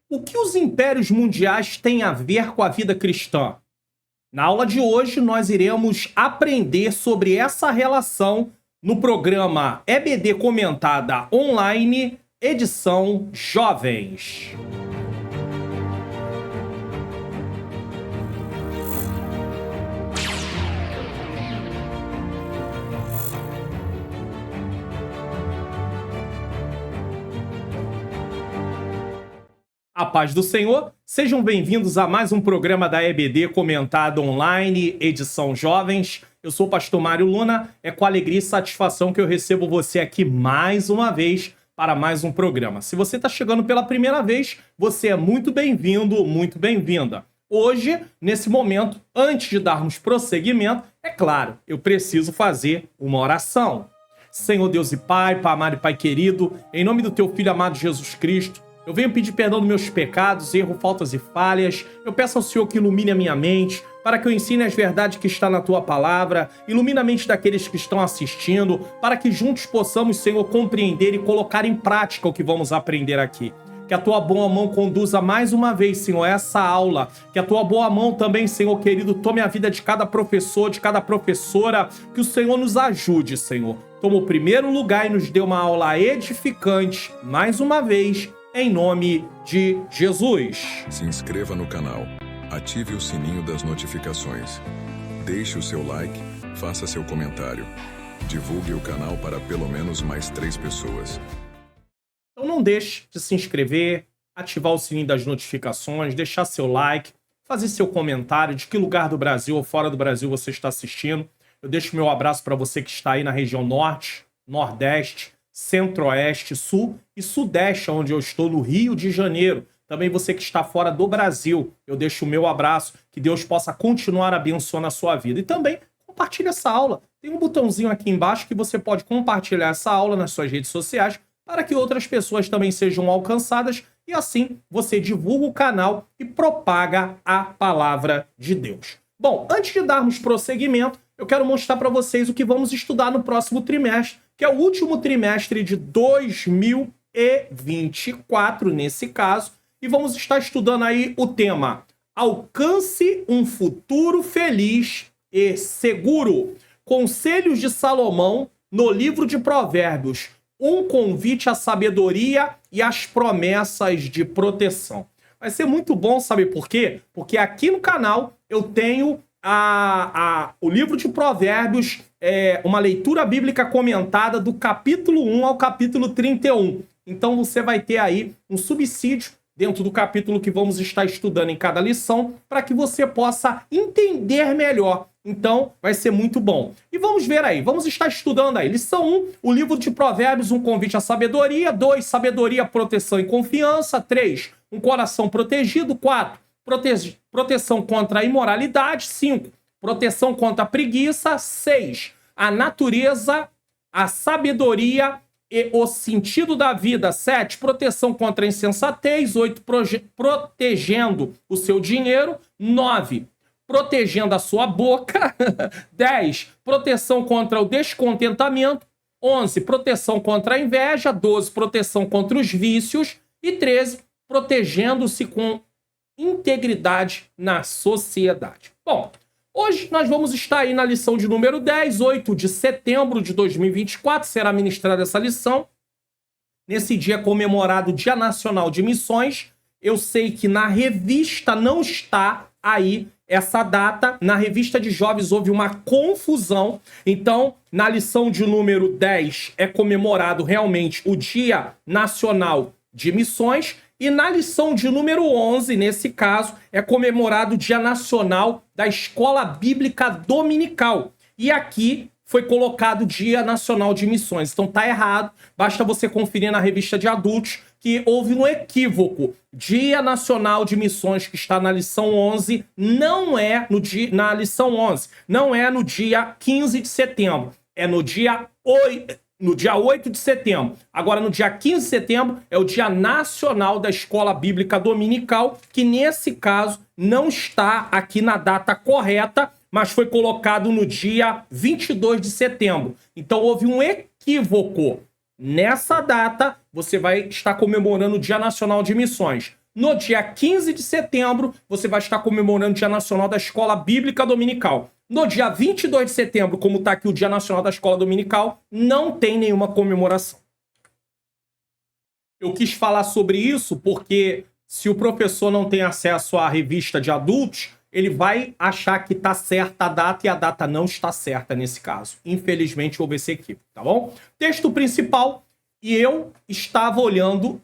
O que os impérios mundiais têm a ver com a vida cristã? Na aula de hoje, nós iremos aprender sobre essa relação no programa EBD Comentada Online, edição Jovens. A paz do Senhor, sejam bem-vindos a mais um programa da EBD Comentado Online, edição Jovens. Eu sou o pastor Mário Luna, é com alegria e satisfação que eu recebo você aqui mais uma vez para mais um programa. Se você está chegando pela primeira vez, você é muito bem-vindo, muito bem-vinda. Hoje, nesse momento, antes de darmos prosseguimento, é claro, eu preciso fazer uma oração. Senhor Deus e Pai, Pai amado e Pai querido, em nome do Teu Filho amado Jesus Cristo, eu venho pedir perdão dos meus pecados, erros, faltas e falhas. Eu peço ao Senhor que ilumine a minha mente, para que eu ensine as verdades que está na Tua Palavra. Ilumina a mente daqueles que estão assistindo, para que juntos possamos, Senhor, compreender e colocar em prática o que vamos aprender aqui. Que a Tua boa mão conduza mais uma vez, Senhor, essa aula. Que a Tua boa mão também, Senhor querido, tome a vida de cada professor, de cada professora. Que o Senhor nos ajude, Senhor. Toma o primeiro lugar e nos dê uma aula edificante, mais uma vez, em nome de Jesus. Se inscreva no canal, ative o sininho das notificações, deixe o seu like, faça seu comentário, divulgue o canal para pelo menos mais 3 pessoas. Então não deixe de se inscrever, ativar o sininho das notificações, deixar seu like, fazer seu comentário, de que lugar do Brasil ou fora do Brasil você está assistindo. Eu deixo meu abraço para você que está aí na região norte, nordeste, centro-oeste, sul e sudeste, onde eu estou, no Rio de Janeiro. Também você que está fora do Brasil, eu deixo o meu abraço, que Deus possa continuar abençoando a sua vida. E também compartilhe essa aula. Tem um botãozinho aqui embaixo que você pode compartilhar essa aula nas suas redes sociais para que outras pessoas também sejam alcançadas e assim você divulga o canal e propaga a palavra de Deus. Bom, antes de darmos prosseguimento, eu quero mostrar para vocês o que vamos estudar no próximo trimestre, que é o último trimestre de 2024, nesse caso, e vamos estar estudando aí o tema Alcance um futuro feliz e seguro. Conselhos de Salomão no livro de Provérbios, um convite à sabedoria e às promessas de proteção. Vai ser muito bom, sabe por quê? Porque aqui no canal eu tenho o livro de Provérbios, uma leitura bíblica comentada do capítulo 1 ao capítulo 31. Então você vai ter aí um subsídio dentro do capítulo que vamos estar estudando em cada lição, para que você possa entender melhor. Então vai ser muito bom. E vamos ver aí, vamos estar estudando aí. Lição 1, o livro de Provérbios, um convite à sabedoria. 2, sabedoria, proteção e confiança. 3, um coração protegido. 4, proteção contra a imoralidade. 5, proteção contra a preguiça. 6, a natureza, a sabedoria e o sentido da vida. 7, proteção contra a insensatez. 8, protegendo o seu dinheiro. 9, protegendo a sua boca. 10, proteção contra o descontentamento. 11, proteção contra a inveja. 12, proteção contra os vícios. E 13, protegendo-se com integridade na sociedade. Bom, hoje nós vamos estar aí na lição de número 10, 8 de setembro de 2024, será ministrada essa lição. Nesse dia comemorado o Dia Nacional de Missões. Eu sei que na revista não está aí essa data. Na revista de jovens houve uma confusão. Então, na lição de número 10 é comemorado realmente o Dia Nacional de Missões. E na lição de número 11, nesse caso, é comemorado o Dia Nacional da Escola Bíblica Dominical. E aqui foi colocado o Dia Nacional de Missões. Então tá errado, basta você conferir na revista de adultos que houve um equívoco. Dia Nacional de Missões, que está na lição 11, não é na lição 11, não é no dia 15 de setembro, é no dia 8 de setembro. Agora, no dia 15 de setembro, é o Dia Nacional da Escola Bíblica Dominical, que nesse caso não está aqui na data correta, mas foi colocado no dia 22 de setembro. Então, houve um equívoco. Nessa data, você vai estar comemorando o Dia Nacional de Missões. no dia 15 de setembro, você vai estar comemorando o Dia Nacional da Escola Bíblica Dominical. No dia 22 de setembro, como está aqui o Dia Nacional da Escola Dominical, não tem nenhuma comemoração. Eu quis falar sobre isso porque se o professor não tem acesso à revista de adultos, ele vai achar que está certa a data e a data não está certa nesse caso. Infelizmente, houve esse equívoco, tá bom? Texto principal, e eu estava olhando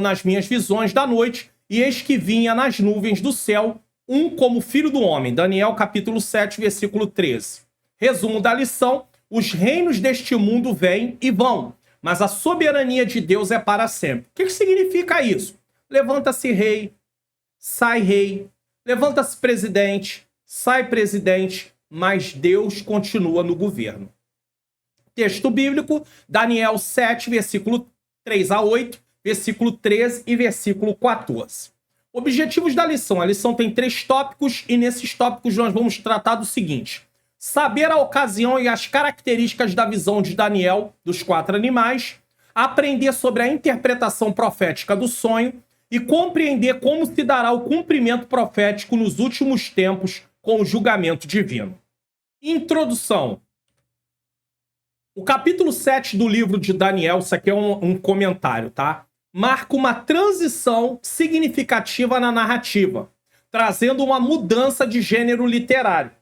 nas minhas visões da noite, e eis que vinha nas nuvens do céu um como filho do homem. Daniel capítulo 7, versículo 13. Resumo da lição: os reinos deste mundo vêm e vão, mas a soberania de Deus é para sempre. O que significa isso? Levanta-se rei, sai rei. Levanta-se presidente, sai presidente, mas Deus continua no governo. Texto bíblico, Daniel 7, versículo 3 a 8, versículo 13 e versículo 14. Objetivos da lição. A lição tem 3 tópicos e nesses tópicos nós vamos tratar do seguinte: saber a ocasião e as características da visão de Daniel dos 4 animais, aprender sobre a interpretação profética do sonho, e compreender como se dará o cumprimento profético nos últimos tempos com o julgamento divino. Introdução. O capítulo 7 do livro de Daniel, isso aqui é um comentário, tá? Marca uma transição significativa na narrativa, trazendo uma mudança de gênero literário.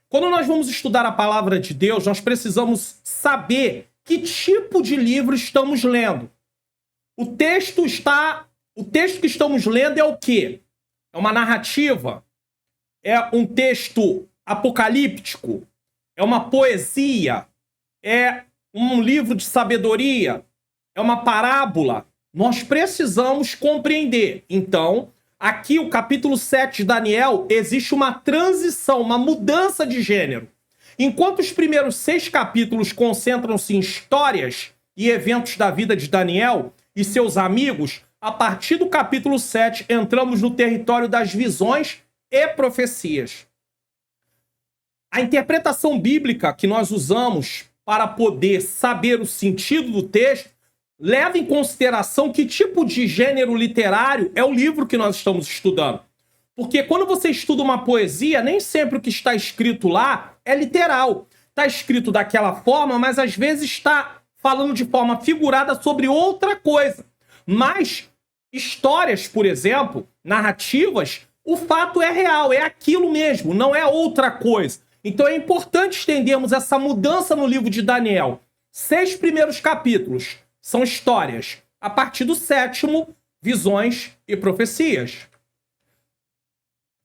Quando nós vamos estudar a palavra de Deus, nós precisamos saber que tipo de livro estamos lendo. O texto que estamos lendo é o quê? É uma narrativa? É um texto apocalíptico? É uma poesia? É um livro de sabedoria? É uma parábola? Nós precisamos compreender. Então, aqui o capítulo 7 de Daniel, existe uma transição, uma mudança de gênero. Enquanto os primeiros 6 capítulos concentram-se em histórias e eventos da vida de Daniel e seus amigos, a partir do capítulo 7, entramos no território das visões e profecias. A interpretação bíblica que nós usamos para poder saber o sentido do texto leva em consideração que tipo de gênero literário é o livro que nós estamos estudando. Porque quando você estuda uma poesia, nem sempre o que está escrito lá é literal. Está escrito daquela forma, mas às vezes está falando de forma figurada sobre outra coisa. Mas histórias, por exemplo, narrativas, o fato é real, é aquilo mesmo, não é outra coisa. Então é importante entendermos essa mudança no livro de Daniel. 6 primeiros capítulos são histórias. A partir do 7º, visões e profecias.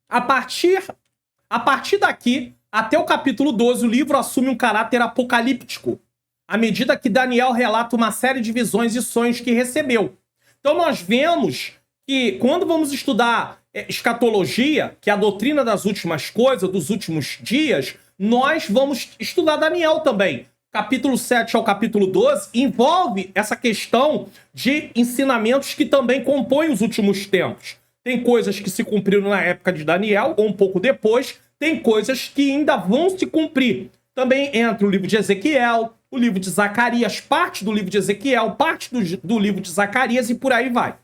A partir daqui, até o capítulo 12, o livro assume um caráter apocalíptico, à medida que Daniel relata uma série de visões e sonhos que recebeu. Então nós vemos que quando vamos estudar escatologia, que é a doutrina das últimas coisas, dos últimos dias, nós vamos estudar Daniel também. Capítulo 7 ao capítulo 12 envolve essa questão de ensinamentos que também compõem os últimos tempos. Tem coisas que se cumpriram na época de Daniel, ou um pouco depois, tem coisas que ainda vão se cumprir. Também entra o livro de Ezequiel, o livro de Zacarias, parte do livro de Ezequiel, parte do livro de Zacarias e por aí vai.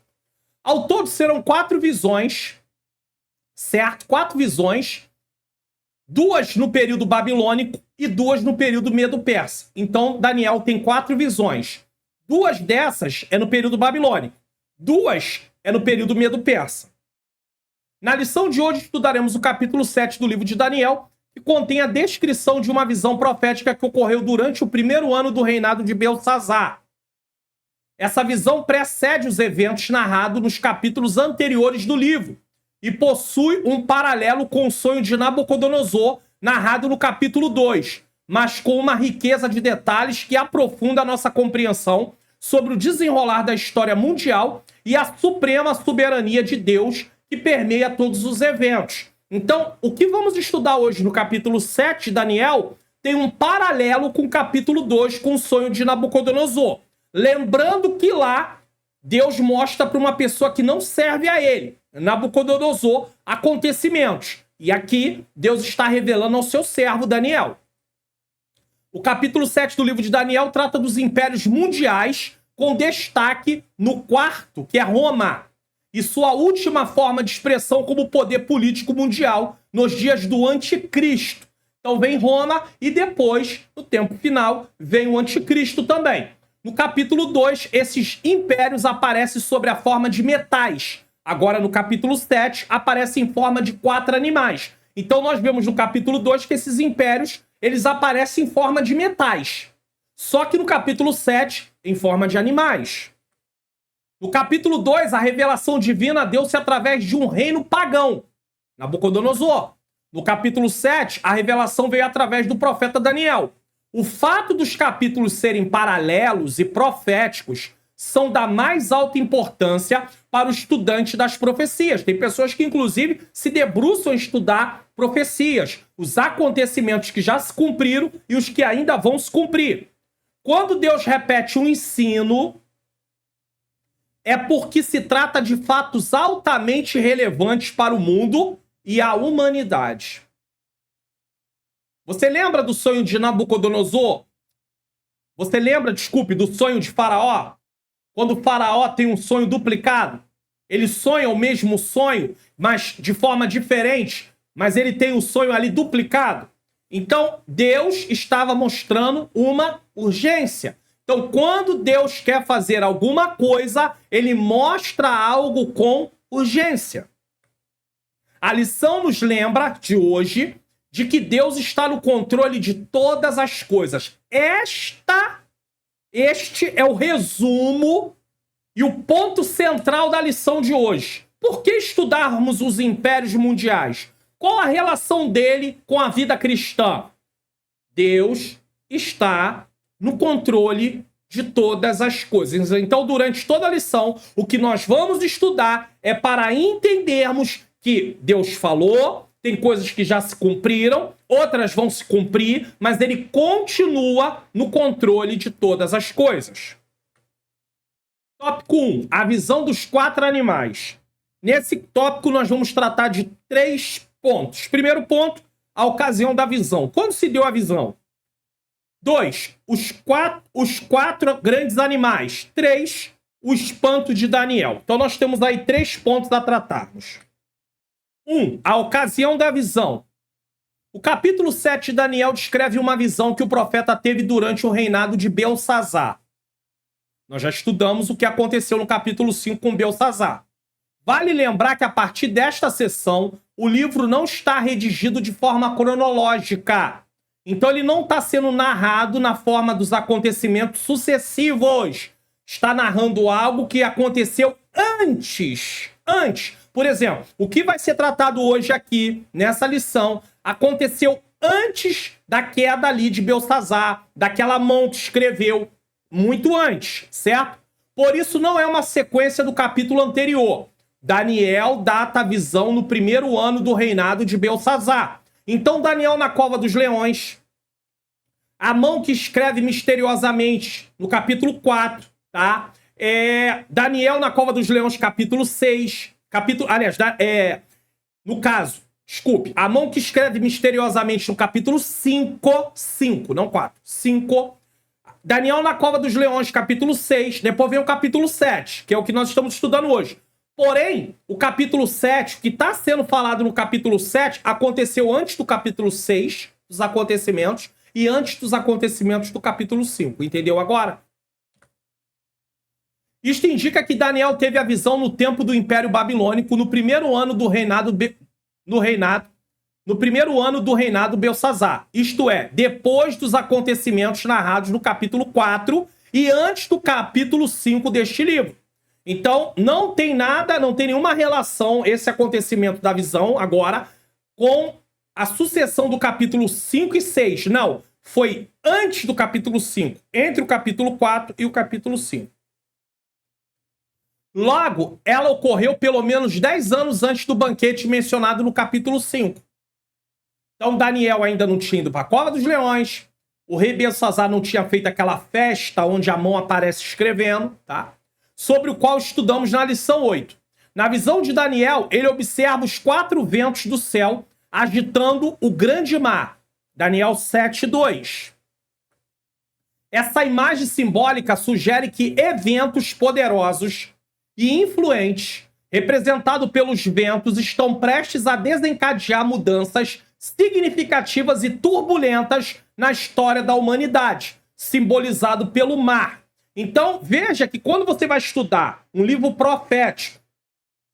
Ao todo serão 4 visões, certo? 4 visões, 2 no período babilônico e 2 no período medo-persa. Então, Daniel tem 4 visões. 2 dessas é no período babilônico, 2 é no período medo-persa. Na lição de hoje, estudaremos o capítulo 7 do livro de Daniel, que contém a descrição de uma visão profética que ocorreu durante o 1º ano do reinado de Belsazar. Essa visão precede os eventos narrados nos capítulos anteriores do livro e possui um paralelo com o sonho de Nabucodonosor, narrado no capítulo 2, mas com uma riqueza de detalhes que aprofunda a nossa compreensão sobre o desenrolar da história mundial e a suprema soberania de Deus que permeia todos os eventos. Então, o que vamos estudar hoje no capítulo 7 de Daniel tem um paralelo com o capítulo 2, com o sonho de Nabucodonosor. Lembrando que lá, Deus mostra para uma pessoa que não serve a ele, Nabucodonosor, acontecimentos. E aqui, Deus está revelando ao seu servo Daniel. O capítulo 7 do livro de Daniel trata dos impérios mundiais, com destaque no 4º, que é Roma. e sua última forma de expressão como poder político mundial nos dias do anticristo. Então vem Roma e depois, no tempo final, vem o anticristo também. No capítulo 2, esses impérios aparecem sob a forma de metais. Agora, no capítulo 7, aparece em forma de 4 animais. Então nós vemos no capítulo 2 que esses impérios, eles aparecem em forma de metais. Só que no capítulo 7, em forma de animais. No capítulo 2, a revelação divina deu-se através de um reino pagão, Nabucodonosor. No capítulo 7, a revelação veio através do profeta Daniel. O fato dos capítulos serem paralelos e proféticos são da mais alta importância para o estudante das profecias. Tem pessoas que, inclusive, se debruçam em estudar profecias, os acontecimentos que já se cumpriram e os que ainda vão se cumprir. Quando Deus repete um ensino, é porque se trata de fatos altamente relevantes para o mundo e a humanidade. Você lembra do sonho de Nabucodonosor? Você lembra, desculpe, do sonho de Faraó? Quando o Faraó tem um sonho duplicado, ele sonha o mesmo sonho, mas de forma diferente, mas ele tem o sonho ali duplicado. Então, Deus estava mostrando uma urgência. Então, quando Deus quer fazer alguma coisa, ele mostra algo com urgência. A lição nos lembra, de hoje, de que Deus está no controle de todas as coisas. Este é o resumo e o ponto central da lição de hoje. Por que estudarmos os impérios mundiais? Qual a relação dele com a vida cristã? Deus está no controle de todas as coisas. Então, durante toda a lição, o que nós vamos estudar é para entendermos que Deus falou, tem coisas que já se cumpriram, outras vão se cumprir, mas ele continua no controle de todas as coisas. Tópico 1. A visão dos 4 animais. Nesse tópico, nós vamos tratar de 3 pontos. Primeiro ponto, a ocasião da visão. Quando se deu a visão? 2. Os quatro grandes animais. 3. O espanto de Daniel. Então, nós temos aí 3 pontos a tratarmos. 1. A ocasião da visão. O capítulo 7 de Daniel descreve uma visão que o profeta teve durante o reinado de Belsazar. Nós já estudamos o que aconteceu no capítulo 5 com Belsazar. Vale lembrar que a partir desta sessão, o livro não está redigido de forma cronológica. Então ele não está sendo narrado na forma dos acontecimentos sucessivos. Está narrando algo que aconteceu antes. Por exemplo, o que vai ser tratado hoje aqui, nessa lição, aconteceu antes da queda ali de Belsazar, daquela mão que escreveu, muito antes, certo? Por isso não é uma sequência do capítulo anterior. Daniel data a visão no primeiro ano do reinado de Belsazar. Então Daniel na cova dos leões, a mão que escreve misteriosamente, no capítulo 4, tá? Daniel na cova dos leões, capítulo 6, a mão que escreve misteriosamente no capítulo 5, não 4, 5. Daniel na cova dos leões, capítulo 6. Depois vem o capítulo 7, que é o que nós estamos estudando hoje. Porém, o capítulo 7, que está sendo falado no capítulo 7, aconteceu antes do capítulo 6, dos acontecimentos, e antes dos acontecimentos do capítulo 5. Entendeu agora? Isto indica que Daniel teve a visão no tempo do Império Babilônico, no primeiro ano do reinado Belsazar. Isto é, depois dos acontecimentos narrados no capítulo 4 e antes do capítulo 5 deste livro. Então, não tem nenhuma relação esse acontecimento da visão agora com a sucessão do capítulo 5 e 6. Não, foi antes do capítulo 5, entre o capítulo 4 e o capítulo 5. Logo, ela ocorreu pelo menos 10 anos antes do banquete mencionado no capítulo 5. Então, Daniel ainda não tinha ido para a cova dos leões, o rei Belsazar não tinha feito aquela festa onde a mão aparece escrevendo, tá? Sobre o qual estudamos na lição 8. Na visão de Daniel, ele observa os 4 ventos do céu agitando o grande mar. Daniel 7:2. Essa imagem simbólica sugere que eventos poderosos e influentes representado pelos ventos, estão prestes a desencadear mudanças significativas e turbulentas na história da humanidade, simbolizado pelo mar. Então, veja que quando você vai estudar um livro profético,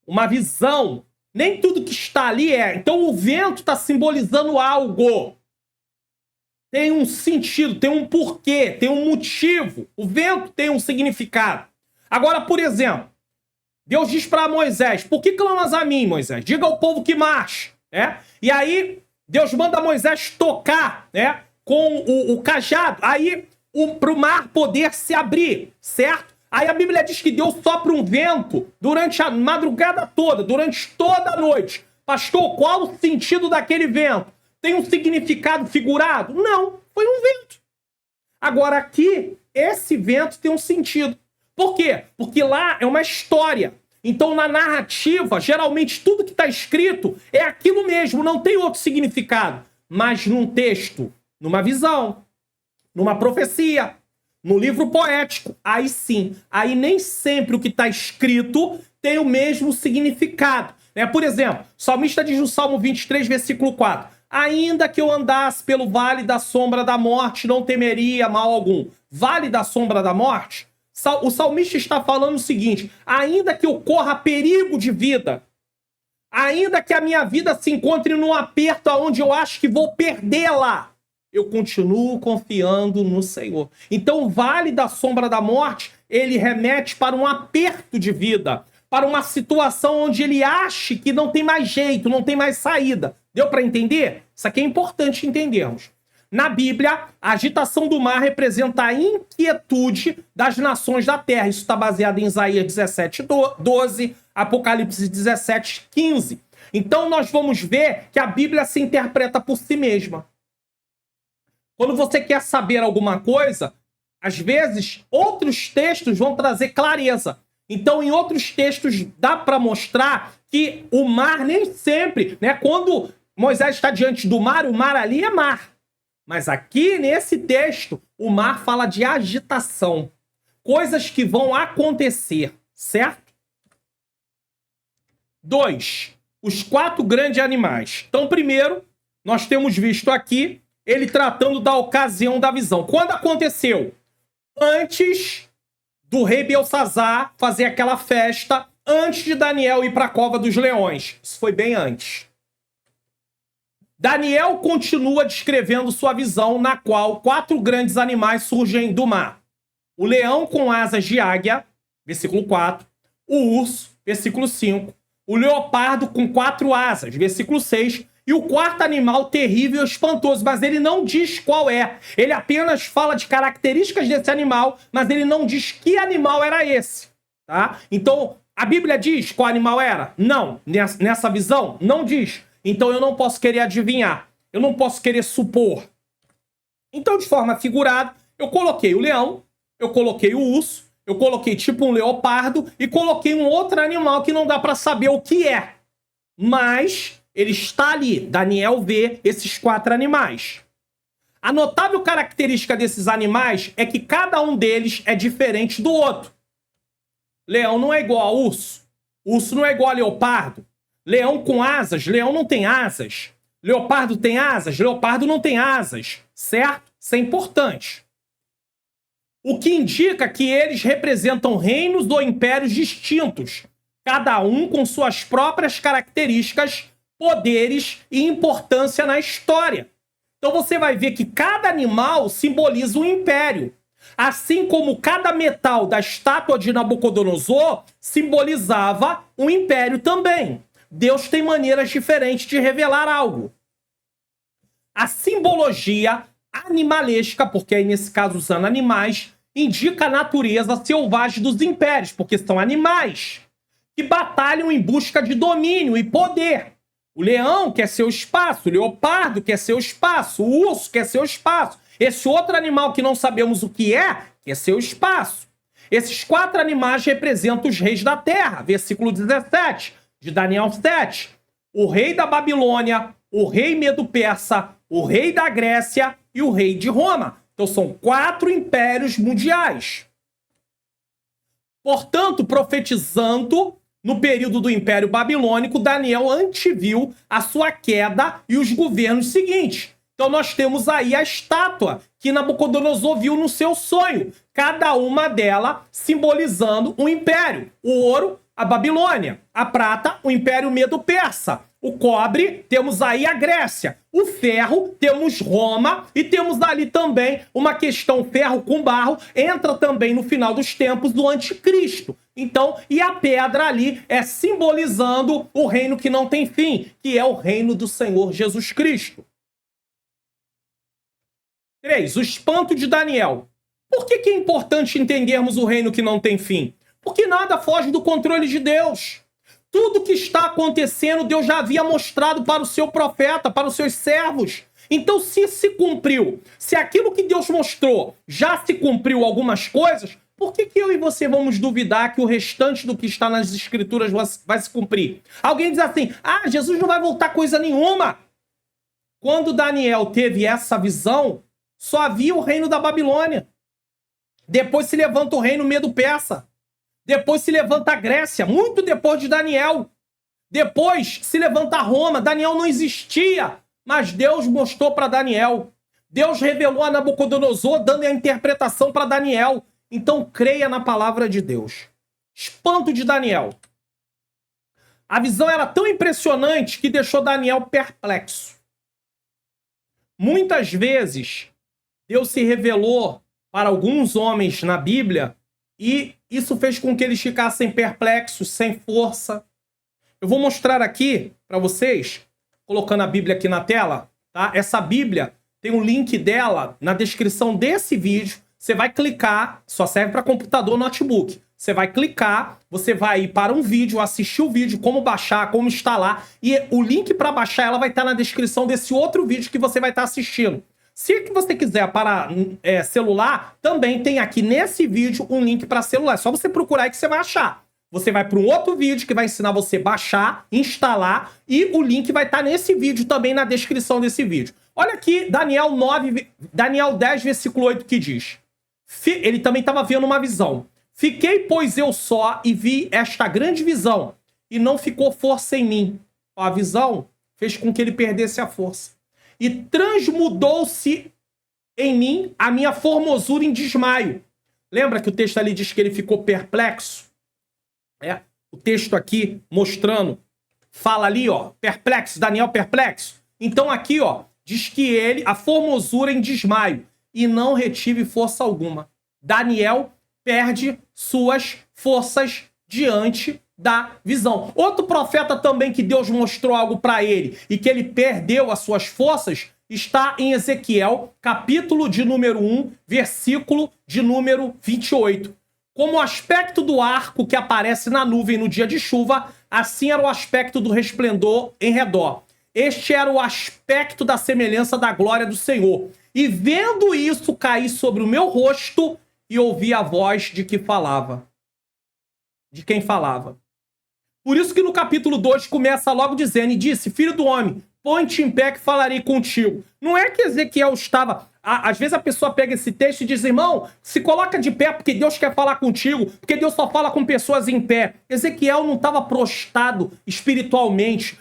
uma visão, nem tudo que está ali é. Então, o vento está simbolizando algo. Tem um sentido, tem um porquê, tem um motivo. O vento tem um significado. Agora, por exemplo, Deus diz para Moisés: por que clamas a mim, Moisés? Diga ao povo que marche. E aí, Deus manda Moisés tocar com o cajado. Aí, para o mar poder se abrir, certo? Aí a Bíblia diz que Deus sopra um vento durante a madrugada toda, durante toda a noite. Pastor, qual o sentido daquele vento? Tem um significado figurado? Não, foi um vento. Agora aqui, esse vento tem um sentido. Por quê? Porque lá é uma história. Então, na narrativa, geralmente tudo que está escrito é aquilo mesmo, não tem outro significado. Mas num texto, numa visão, numa profecia, no livro poético, aí sim, aí nem sempre o que está escrito tem o mesmo significado. Por exemplo, o salmista diz no Salmo 23, versículo 4, ainda que eu andasse pelo vale da sombra da morte, não temeria mal algum. Vale da sombra da morte? O salmista está falando o seguinte, ainda que eu corra perigo de vida, ainda que a minha vida se encontre num aperto onde eu acho que vou perdê-la, eu continuo confiando no Senhor. Então, o vale da sombra da morte, ele remete para um aperto de vida, para uma situação onde ele acha que não tem mais jeito, não tem mais saída. Deu para entender? Isso aqui é importante entendermos. Na Bíblia, a agitação do mar representa a inquietude das nações da terra. Isso está baseado em Isaías 17, 12, Apocalipse 17, 15. Então, nós vamos ver que a Bíblia se interpreta por si mesma. Quando você quer saber alguma coisa, às vezes, outros textos vão trazer clareza. Então, em outros textos, dá para mostrar que o mar nem sempre, quando Moisés está diante do mar, o mar ali é mar. Mas aqui, nesse texto, o mar fala de agitação. Coisas que vão acontecer, certo? 2. Os 4 grandes animais. Então, primeiro, nós temos visto aqui ele tratando da ocasião da visão. Quando aconteceu? Antes do rei Belsassar fazer aquela festa, antes de Daniel ir para a cova dos leões. Isso foi bem antes. Daniel continua descrevendo sua visão, na qual 4 grandes animais surgem do mar. O leão com asas de águia, versículo 4. O urso, versículo 5. O leopardo com 4 asas, versículo 6. E o 4º animal terrível e espantoso, mas ele não diz qual é. Ele apenas fala de características desse animal, mas ele não diz que animal era esse. Tá? Então, a Bíblia diz qual animal era? Não. Nessa visão, não diz. Então, eu não posso querer adivinhar. Eu não posso querer supor. Então, de forma figurada, eu coloquei o leão, eu coloquei o urso, eu coloquei tipo um leopardo e coloquei um outro animal que não dá para saber o que é. Mas ele está ali. Daniel vê esses 4 animais. A notável característica desses animais é que cada um deles é diferente do outro. Leão não é igual a urso. Urso não é igual a leopardo. Leão com asas, leão não tem asas. Leopardo tem asas, leopardo não tem asas. Certo? Isso é importante. O que indica que eles representam reinos ou impérios distintos, cada um com suas próprias características, poderes e importância na história. Então você vai ver que cada animal simboliza um império. Assim como cada metal da estátua de Nabucodonosor simbolizava um império também. Deus tem maneiras diferentes de revelar algo. A simbologia animalesca, porque aí nesse caso usando animais, indica a natureza selvagem dos impérios, porque são animais que batalham em busca de domínio e poder. O leão quer seu espaço, o leopardo quer seu espaço, o urso quer seu espaço. Esse outro animal que não sabemos o que é, quer seu espaço. Esses 4 animais representam os reis da terra, versículo 17 de Daniel 7. O rei da Babilônia, o rei Medo-Persa, o rei da Grécia e o rei de Roma. Então são 4 impérios mundiais. Portanto, profetizando no período do Império Babilônico, Daniel anteviu a sua queda e os governos seguintes. Então nós temos aí a estátua que Nabucodonosor viu no seu sonho, cada uma delas simbolizando um império. O ouro, a Babilônia; a prata, o Império Medo-Persa; o cobre, temos aí a Grécia; o ferro, temos Roma, e temos ali também uma questão ferro com barro, entra também no final dos tempos do anticristo. Então, e a pedra ali é simbolizando o reino que não tem fim, que é o reino do Senhor Jesus Cristo. 3. O espanto de Daniel. Por que é importante entendermos o reino que não tem fim? Porque nada foge do controle de Deus. Tudo que está acontecendo, Deus já havia mostrado para o seu profeta, para os seus servos. Então, se cumpriu, se aquilo que Deus mostrou já se cumpriu algumas coisas, por que eu e você vamos duvidar que o restante do que está nas Escrituras vai se cumprir? Alguém diz assim, Jesus não vai voltar coisa nenhuma. Quando Daniel teve essa visão, só havia o reino da Babilônia. Depois se levanta o reino Medo-Persa. Depois se levanta a Grécia, muito depois de Daniel. Depois se levanta Roma. Daniel não existia, mas Deus mostrou para Daniel. Deus revelou a Nabucodonosor, dando a interpretação para Daniel. Então creia na palavra de Deus. Espanto de Daniel. A visão era tão impressionante que deixou Daniel perplexo. Muitas vezes, Deus se revelou para alguns homens na Bíblia e isso fez com que eles ficassem perplexos, sem força. Eu vou mostrar aqui para vocês, colocando a Bíblia aqui na tela, tá? Essa Bíblia tem um link dela na descrição desse vídeo. Você vai clicar, só serve para computador ou notebook. Você vai clicar, você vai ir para um vídeo, assistir o vídeo, como baixar, como instalar, e o link para baixar ela vai estar na descrição desse outro vídeo que você vai estar assistindo. Se você quiser para celular, também tem aqui nesse vídeo um link para celular. É só você procurar aí que você vai achar. Você vai para um outro vídeo que vai ensinar você a baixar, instalar, e o link vai estar nesse vídeo também, na descrição desse vídeo. Olha aqui, Daniel 10, versículo 8, que diz. Ele também estava vendo uma visão. Fiquei, pois, eu só e vi esta grande visão, e não ficou força em mim. A visão fez com que ele perdesse a força. E transmudou-se em mim a minha formosura em desmaio. Lembra que o texto ali diz que ele ficou perplexo? O texto aqui mostrando, fala ali, ó, perplexo, Daniel perplexo. Então aqui, ó, diz que a formosura em desmaio, e não retive força alguma. Daniel perde suas forças diante da visão. Outro profeta também que Deus mostrou algo para ele e que ele perdeu as suas forças está em Ezequiel, capítulo de número 1, versículo de número 28. Como o aspecto do arco que aparece na nuvem no dia de chuva, assim era o aspecto do resplendor em redor. Este era o aspecto da semelhança da glória do Senhor. E vendo isso, caí sobre o meu rosto e ouvi a voz de quem falava. Por isso que no capítulo 2 começa logo dizendo, e disse, filho do homem, põe-te em pé que falarei contigo. Não é que Ezequiel estava... Às vezes a pessoa pega esse texto e diz, irmão, se coloca de pé porque Deus quer falar contigo, porque Deus só fala com pessoas em pé. Ezequiel não estava prostrado espiritualmente.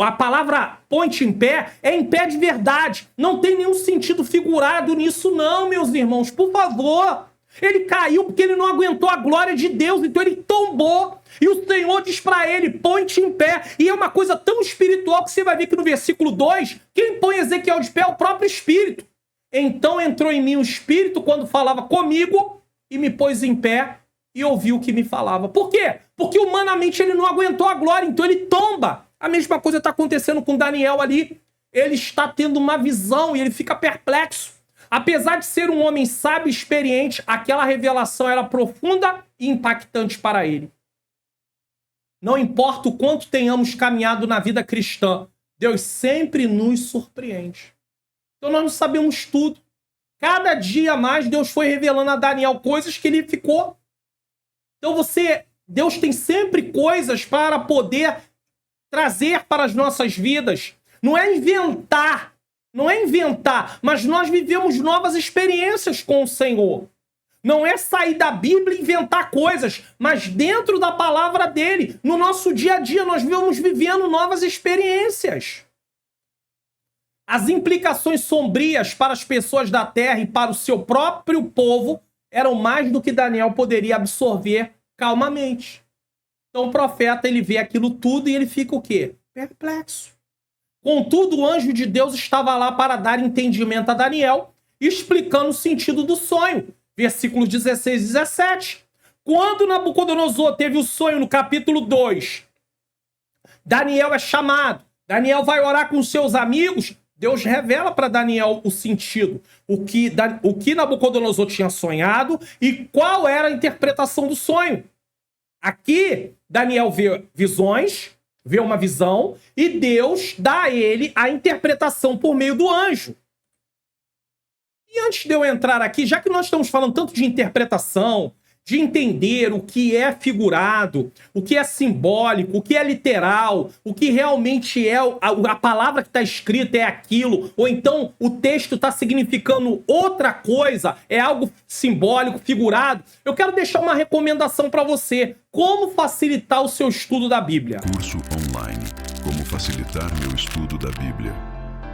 A palavra põe-te em pé é em pé de verdade. Não tem nenhum sentido figurado nisso não, meus irmãos. Por favor. Ele caiu porque ele não aguentou a glória de Deus, então ele tombou. E o Senhor diz para ele, põe-te em pé. E é uma coisa tão espiritual que você vai ver que no versículo 2, quem põe Ezequiel de pé é o próprio Espírito. Então entrou em mim o Espírito quando falava comigo e me pôs em pé e ouviu o que me falava. Por quê? Porque humanamente ele não aguentou a glória, então ele tomba. A mesma coisa está acontecendo com Daniel ali. Ele está tendo uma visão e ele fica perplexo. Apesar de ser um homem sábio e experiente, aquela revelação era profunda e impactante para ele. Não importa o quanto tenhamos caminhado na vida cristã, Deus sempre nos surpreende. Então nós não sabemos tudo. Cada dia mais Deus foi revelando a Daniel coisas que ele ficou. Então Deus tem sempre coisas para poder trazer para as nossas vidas. Não é inventar, mas nós vivemos novas experiências com o Senhor. Não é sair da Bíblia e inventar coisas, mas dentro da palavra dele, no nosso dia a dia, nós vamos vivendo novas experiências. As implicações sombrias para as pessoas da terra e para o seu próprio povo eram mais do que Daniel poderia absorver calmamente. Então o profeta, ele vê aquilo tudo e ele fica o quê? Perplexo. Contudo, o anjo de Deus estava lá para dar entendimento a Daniel, explicando o sentido do sonho. Versículos 16 e 17. Quando Nabucodonosor teve o sonho no capítulo 2, Daniel é chamado. Daniel vai orar com seus amigos. Deus revela para Daniel o sentido. O que Nabucodonosor tinha sonhado e qual era a interpretação do sonho. Aqui, Daniel vê visões, vê uma visão, e Deus dá a ele a interpretação por meio do anjo. E antes de eu entrar aqui, já que nós estamos falando tanto de interpretação, de entender o que é figurado, o que é simbólico, o que é literal, o que realmente é a palavra que está escrita é aquilo, ou então o texto está significando outra coisa, é algo simbólico, figurado, eu quero deixar uma recomendação para você. Como facilitar o seu estudo da Bíblia? Curso online. Como facilitar meu estudo da Bíblia.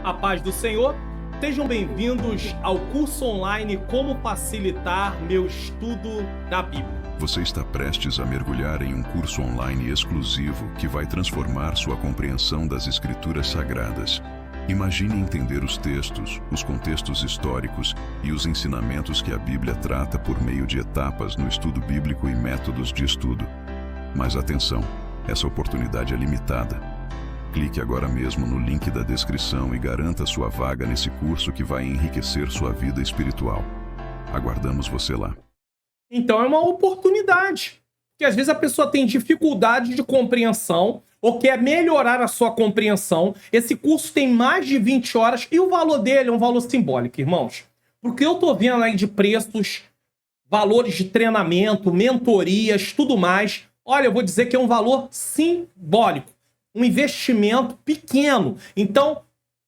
A paz do Senhor. Sejam bem-vindos ao curso online Como Facilitar Meu Estudo da Bíblia. Você está prestes a mergulhar em um curso online exclusivo que vai transformar sua compreensão das Escrituras Sagradas. Imagine entender os textos, os contextos históricos e os ensinamentos que a Bíblia trata por meio de etapas no estudo bíblico e métodos de estudo. Mas atenção, essa oportunidade é limitada. Clique agora mesmo no link da descrição e garanta sua vaga nesse curso que vai enriquecer sua vida espiritual. Aguardamos você lá. Então é uma oportunidade. Porque às vezes a pessoa tem dificuldade de compreensão ou quer melhorar a sua compreensão. Esse curso tem mais de 20 horas e o valor dele é um valor simbólico, irmãos. Porque eu tô vendo aí de preços, valores de treinamento, mentorias, tudo mais. Olha, eu vou dizer que é um valor simbólico. Um investimento pequeno. Então,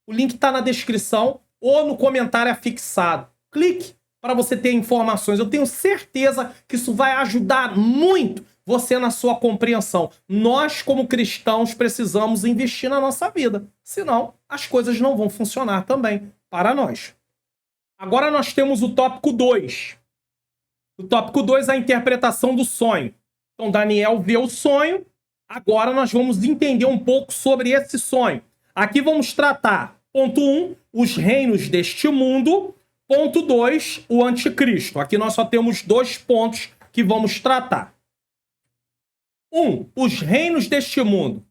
o link está na descrição ou no comentário afixado. Clique para você ter informações. Eu tenho certeza que isso vai ajudar muito você na sua compreensão. Nós, como cristãos, precisamos investir na nossa vida. Senão, as coisas não vão funcionar também para nós. Agora nós temos o tópico 2. O tópico 2 é a interpretação do sonho. Então, Daniel vê o sonho. Agora nós vamos entender um pouco sobre esse sonho. Aqui vamos tratar, ponto 1, os reinos deste mundo. Ponto 2, o anticristo. Aqui nós só temos 2 pontos que vamos tratar. 1, os reinos deste mundo.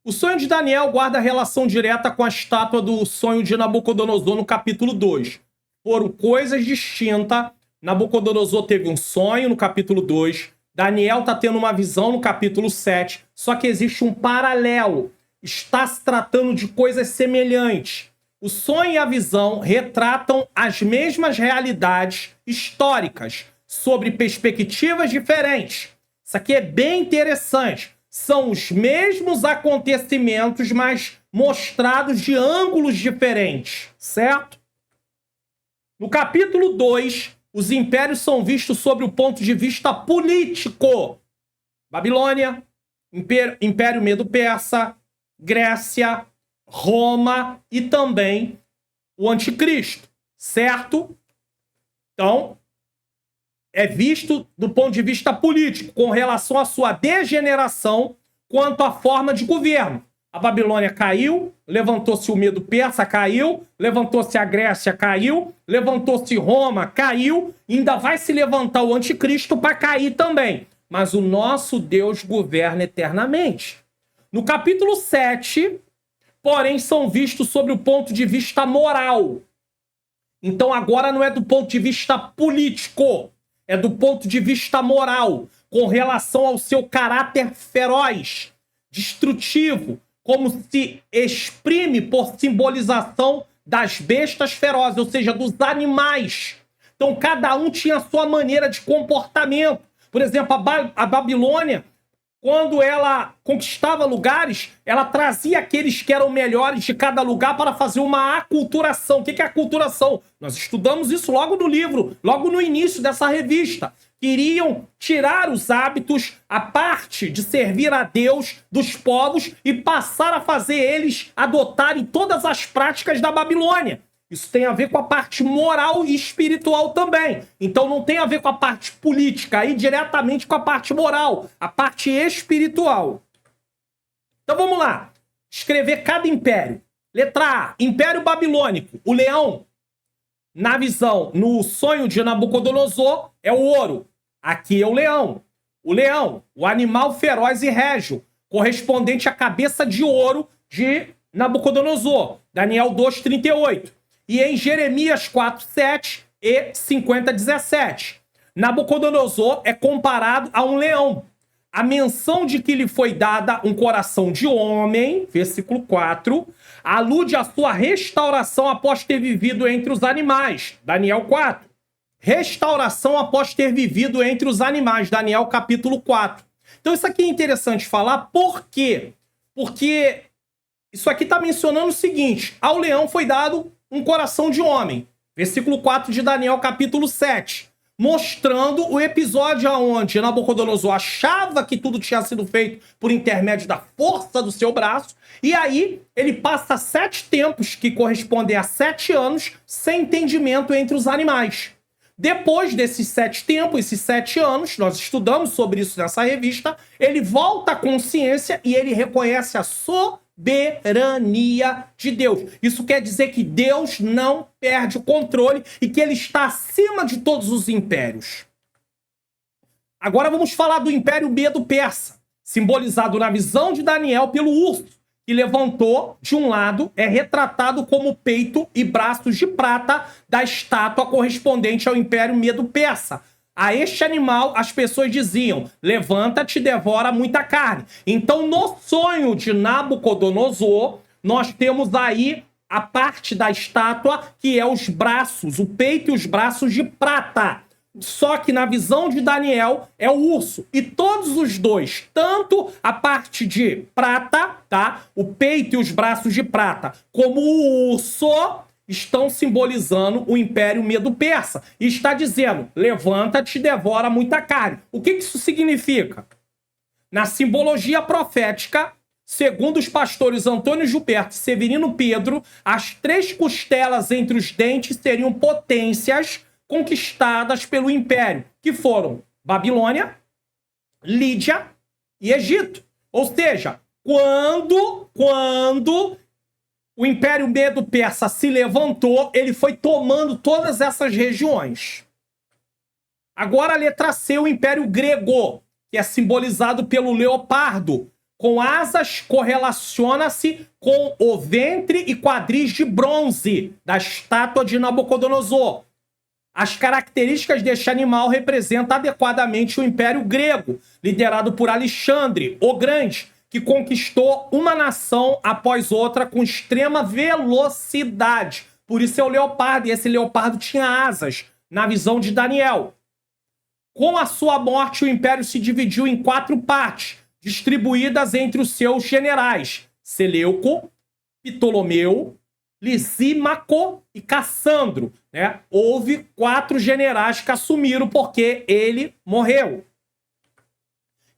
O sonho de Daniel guarda relação direta com a estátua do sonho de Nabucodonosor no capítulo 2. Foram coisas distintas. Nabucodonosor teve um sonho no capítulo 2. Daniel está tendo uma visão no capítulo 7, só que existe um paralelo. Está se tratando de coisas semelhantes. O sonho e a visão retratam as mesmas realidades históricas, sobre perspectivas diferentes. Isso aqui é bem interessante. São os mesmos acontecimentos, mas mostrados de ângulos diferentes, certo? No capítulo 2... os impérios são vistos sob o ponto de vista político. Babilônia, Império Medo-Persa, Grécia, Roma e também o Anticristo, certo? Então, é visto do ponto de vista político, com relação à sua degeneração quanto à forma de governo. A Babilônia caiu, levantou-se o Medo-Persa, caiu, levantou-se a Grécia, caiu, levantou-se Roma, caiu, ainda vai se levantar o anticristo para cair também. Mas o nosso Deus governa eternamente. No capítulo 7, porém, são vistos sobre o ponto de vista moral. Então agora não é do ponto de vista político, é do ponto de vista moral, com relação ao seu caráter feroz, destrutivo, como se exprime por simbolização das bestas ferozes, ou seja, dos animais. Então, cada um tinha a sua maneira de comportamento. Por exemplo, a Babilônia quando ela conquistava lugares, ela trazia aqueles que eram melhores de cada lugar para fazer uma aculturação. O que é aculturação? Nós estudamos isso logo no livro, logo no início dessa revista. Queriam tirar os hábitos, a parte de servir a Deus dos povos e passar a fazer eles adotarem todas as práticas da Babilônia. Isso tem a ver com a parte moral e espiritual também. Então não tem a ver com a parte política, aí diretamente com a parte moral, a parte espiritual. Então vamos lá. Escrever cada império. Letra A, Império Babilônico. O leão, na visão, no sonho de Nabucodonosor, é o ouro. Aqui é o leão. O leão, o animal feroz e régio, correspondente à cabeça de ouro de Nabucodonosor. Daniel 2:38. E em Jeremias 4:7 e 50:17. Nabucodonosor é comparado a um leão. A menção de que lhe foi dada um coração de homem, versículo 4, alude à sua restauração após ter vivido entre os animais, Daniel 4. Restauração após ter vivido entre os animais, Daniel capítulo 4. Então isso aqui é interessante falar, por quê? Porque isso aqui está mencionando o seguinte, ao leão foi dado um coração de homem. Versículo 4 de Daniel, capítulo 7. Mostrando o episódio onde Nabucodonosor achava que tudo tinha sido feito por intermédio da força do seu braço. E aí ele passa 7 tempos, que correspondem a 7 anos, sem entendimento entre os animais. Depois desses 7 tempos, esses 7 anos, nós estudamos sobre isso nessa revista, ele volta à consciência e ele reconhece a soberania de Deus. Isso quer dizer que Deus não perde o controle e que ele está acima de todos os impérios. Agora vamos falar do Império Medo-Persa, simbolizado na visão de Daniel pelo urso, que levantou de um lado, é retratado como peito e braços de prata da estátua correspondente ao Império Medo-Persa. A este animal, as pessoas diziam, levanta-te e devora muita carne. Então, no sonho de Nabucodonosor, nós temos aí a parte da estátua, que é os braços, o peito e os braços de prata. Só que na visão de Daniel é o urso. E todos os dois, tanto a parte de prata, tá? O peito e os braços de prata, como o urso, estão simbolizando o Império Medo-Persa. E está dizendo, levanta-te e devora muita carne. O que isso significa? Na simbologia profética, segundo os pastores Antônio Gilberto e Severino Pedro, as 3 costelas entre os dentes seriam potências conquistadas pelo Império, que foram Babilônia, Lídia e Egito. Ou seja, quando o Império Medo-Persa se levantou, ele foi tomando todas essas regiões. Agora a letra C, o Império Grego, que é simbolizado pelo leopardo, com asas, correlaciona-se com o ventre e quadris de bronze da estátua de Nabucodonosor. As características deste animal representam adequadamente o Império Grego, liderado por Alexandre, o Grande, que conquistou uma nação após outra com extrema velocidade. Por isso é o leopardo, e esse leopardo tinha asas, na visão de Daniel. Com a sua morte, o império se dividiu em 4 partes, distribuídas entre os seus generais, Seleuco, Ptolomeu, Lisímaco e Cassandro, né? Houve 4 generais que assumiram porque ele morreu.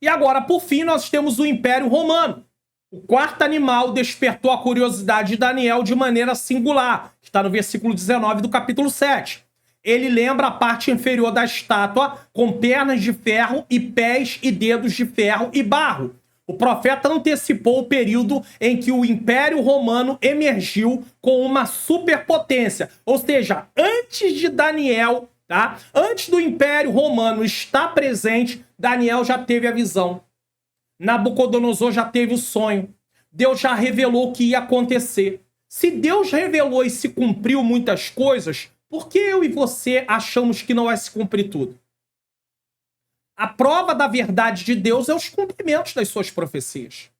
E agora, por fim, nós temos o Império Romano. O 4º animal despertou a curiosidade de Daniel de maneira singular, que está no versículo 19 do capítulo 7. Ele lembra a parte inferior da estátua com pernas de ferro e pés e dedos de ferro e barro. O profeta antecipou o período em que o Império Romano emergiu com uma superpotência. Ou seja, antes de Daniel, tá? Antes do Império Romano estar presente, Daniel já teve a visão. Nabucodonosor já teve o sonho. Deus já revelou o que ia acontecer. Se Deus revelou e se cumpriu muitas coisas, por que eu e você achamos que não vai se cumprir tudo? A prova da verdade de Deus é os cumprimentos das suas profecias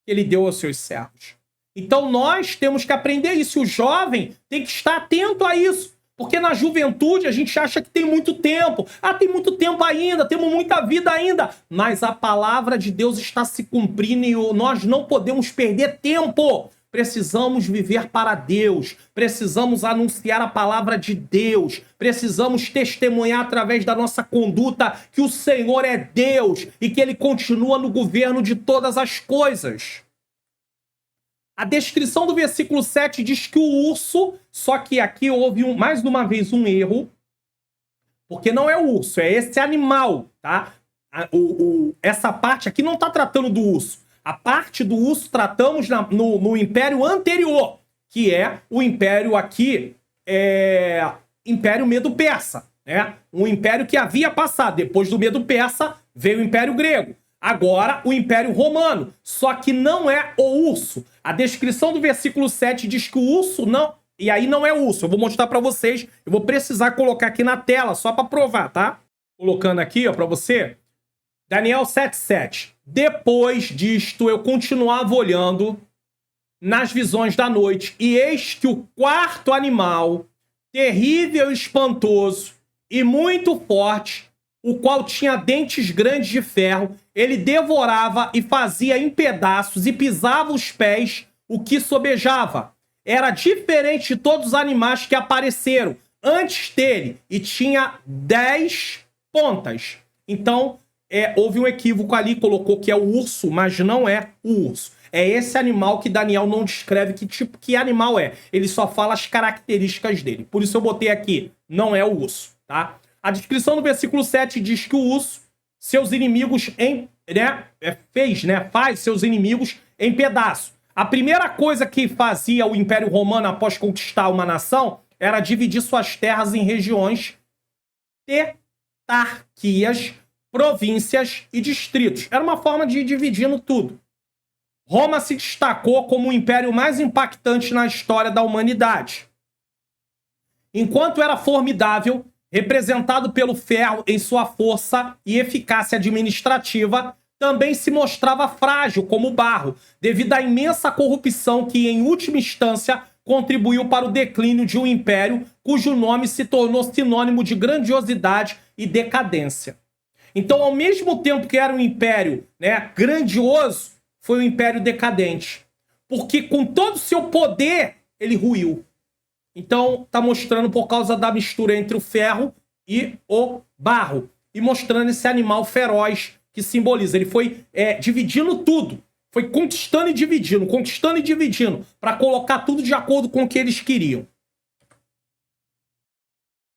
que ele deu aos seus servos. Então nós temos que aprender isso. O jovem tem que estar atento a isso, Porque na juventude a gente acha que tem muito tempo. Ah, tem muito tempo ainda, temos muita vida ainda. Mas a palavra de Deus está se cumprindo e nós não podemos perder tempo. Precisamos viver para Deus, precisamos anunciar a palavra de Deus, precisamos testemunhar através da nossa conduta que o Senhor é Deus e que Ele continua no governo de todas as coisas. A descrição do versículo 7 diz que o urso, só que aqui houve mais uma vez um erro, porque não é o urso, é esse animal, tá? Essa parte aqui não está tratando do urso. A parte do urso tratamos no império anterior, que é o império aqui, Império Medo-Persa, né? Um império que havia passado. Depois do Medo-Persa veio o Império Grego. Agora o Império Romano. Só que não é o urso. A descrição do versículo 7 diz que o urso não... E aí não é o urso. Eu vou mostrar para vocês. Eu vou precisar colocar aqui na tela só para provar, tá? Colocando aqui, ó, para você. Daniel 7:7. Depois disto, eu continuava olhando nas visões da noite, e eis que o quarto animal, terrível e espantoso, e muito forte, o qual tinha dentes grandes de ferro, ele devorava e fazia em pedaços, e pisava os pés, o que sobejava. Era diferente de todos os animais que apareceram antes dele, e tinha 10 pontas. Então, houve um equívoco ali, colocou que é o urso, mas não é o urso. É esse animal que Daniel não descreve que animal é. Ele só fala as características dele. Por isso eu botei aqui, não é o urso, tá? A descrição do versículo 7 diz que o urso, seus inimigos faz seus inimigos em pedaço. A primeira coisa que fazia o Império Romano após conquistar uma nação era dividir suas terras em regiões, tetrarquias, províncias e distritos. Era uma forma de ir dividindo tudo. Roma se destacou como o império mais impactante na história da humanidade. Enquanto era formidável, representado pelo ferro em sua força e eficácia administrativa, também se mostrava frágil como barro, devido à imensa corrupção que, em última instância, contribuiu para o declínio de um império cujo nome se tornou sinônimo de grandiosidade e decadência. Então, ao mesmo tempo que era um império, grandioso, foi um império decadente. Porque com todo o seu poder, ele ruiu. Então, está mostrando por causa da mistura entre o ferro e o barro. E mostrando esse animal feroz que simboliza. Ele foi dividindo tudo. Foi conquistando e dividindo, para colocar tudo de acordo com o que eles queriam.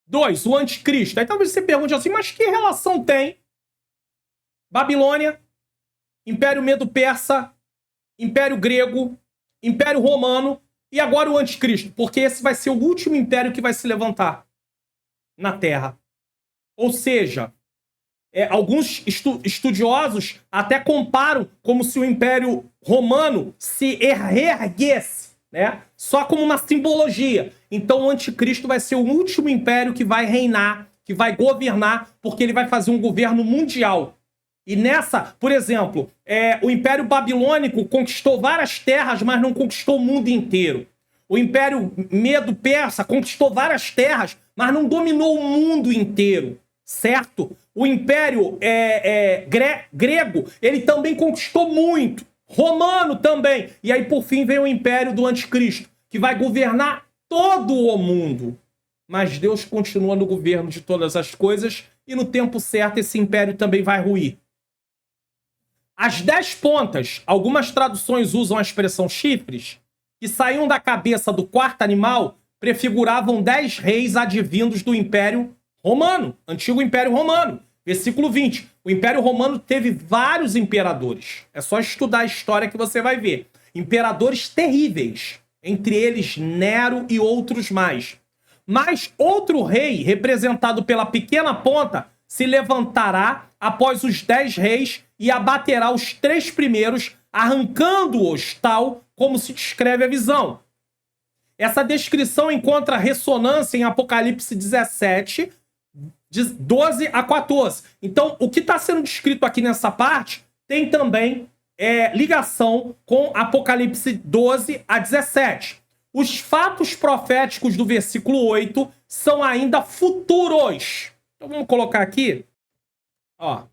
2. O anticristo. Aí talvez você pergunte assim, mas que relação tem Babilônia, Império Medo-Persa, Império Grego, Império Romano e agora o anticristo? Porque esse vai ser o último império que vai se levantar na Terra. Ou seja, alguns estudiosos até comparam como se o Império Romano se reerguesse, só como uma simbologia. Então o anticristo vai ser o último império que vai reinar, que vai governar, porque ele vai fazer um governo mundial. E nessa, por exemplo, o Império Babilônico conquistou várias terras, mas não conquistou o mundo inteiro. O Império Medo-Persa conquistou várias terras, mas não dominou o mundo inteiro, certo? O Império Grego, ele também conquistou muito. Romano também. E aí, por fim, vem o Império do Anticristo, que vai governar todo o mundo. Mas Deus continua no governo de todas as coisas e no tempo certo esse império também vai ruir. As 10 pontas, algumas traduções usam a expressão chifres, que saíam da cabeça do quarto animal, prefiguravam 10 reis advindos do Império Romano, antigo Império Romano. Versículo 20. O Império Romano teve vários imperadores. É só estudar a história que você vai ver. Imperadores terríveis, entre eles Nero e outros mais. Mas outro rei, representado pela pequena ponta, se levantará após os 10 reis e abaterá os 3 primeiros, arrancando-os tal como se descreve a visão. Essa descrição encontra ressonância em Apocalipse 17, de 12 a 14. Então, o que está sendo descrito aqui nessa parte tem também ligação com Apocalipse 12 a 17. Os fatos proféticos do versículo 8 são ainda futuros. Então vamos colocar aqui. Ó.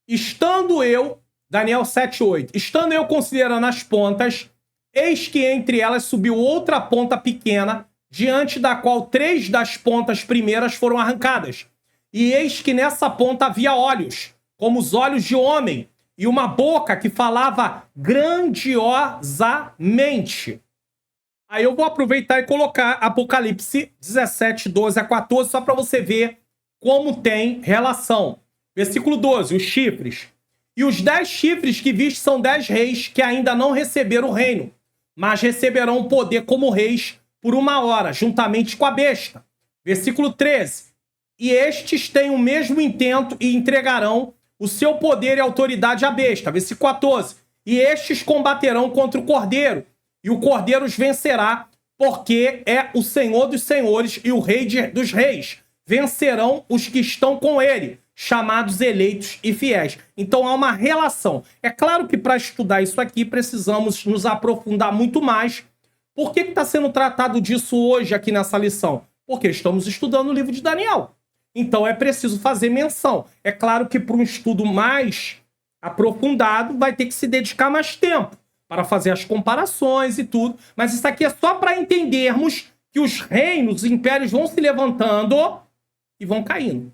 Estando eu, Daniel 7:8, estando eu considerando as pontas, eis que entre elas subiu outra ponta pequena, diante da qual 3 das pontas primeiras foram arrancadas. E eis que nessa ponta havia olhos, como os olhos de homem, e uma boca que falava grandiosamente. Aí eu vou aproveitar e colocar Apocalipse 17:12-14, só para você ver como tem relação. Versículo 12, os chifres. E os 10 chifres que viste são 10 reis que ainda não receberam o reino, mas receberão poder como reis por 1 hora, juntamente com a besta. Versículo 13. E estes têm o mesmo intento e entregarão o seu poder e autoridade à besta. Versículo 14. E estes combaterão contra o cordeiro, e o cordeiro os vencerá, porque é o Senhor dos senhores e o Rei dos reis. Vencerão os que estão com ele, chamados eleitos e fiéis. Então há uma relação. É claro que para estudar isso aqui precisamos nos aprofundar muito mais. Por que está sendo tratado disso hoje aqui nessa lição? Porque estamos estudando o livro de Daniel. Então é preciso fazer menção. É claro que para um estudo mais aprofundado vai ter que se dedicar mais tempo para fazer as comparações e tudo. Mas isso aqui é só para entendermos que os reinos, os impérios vão se levantando e vão caindo.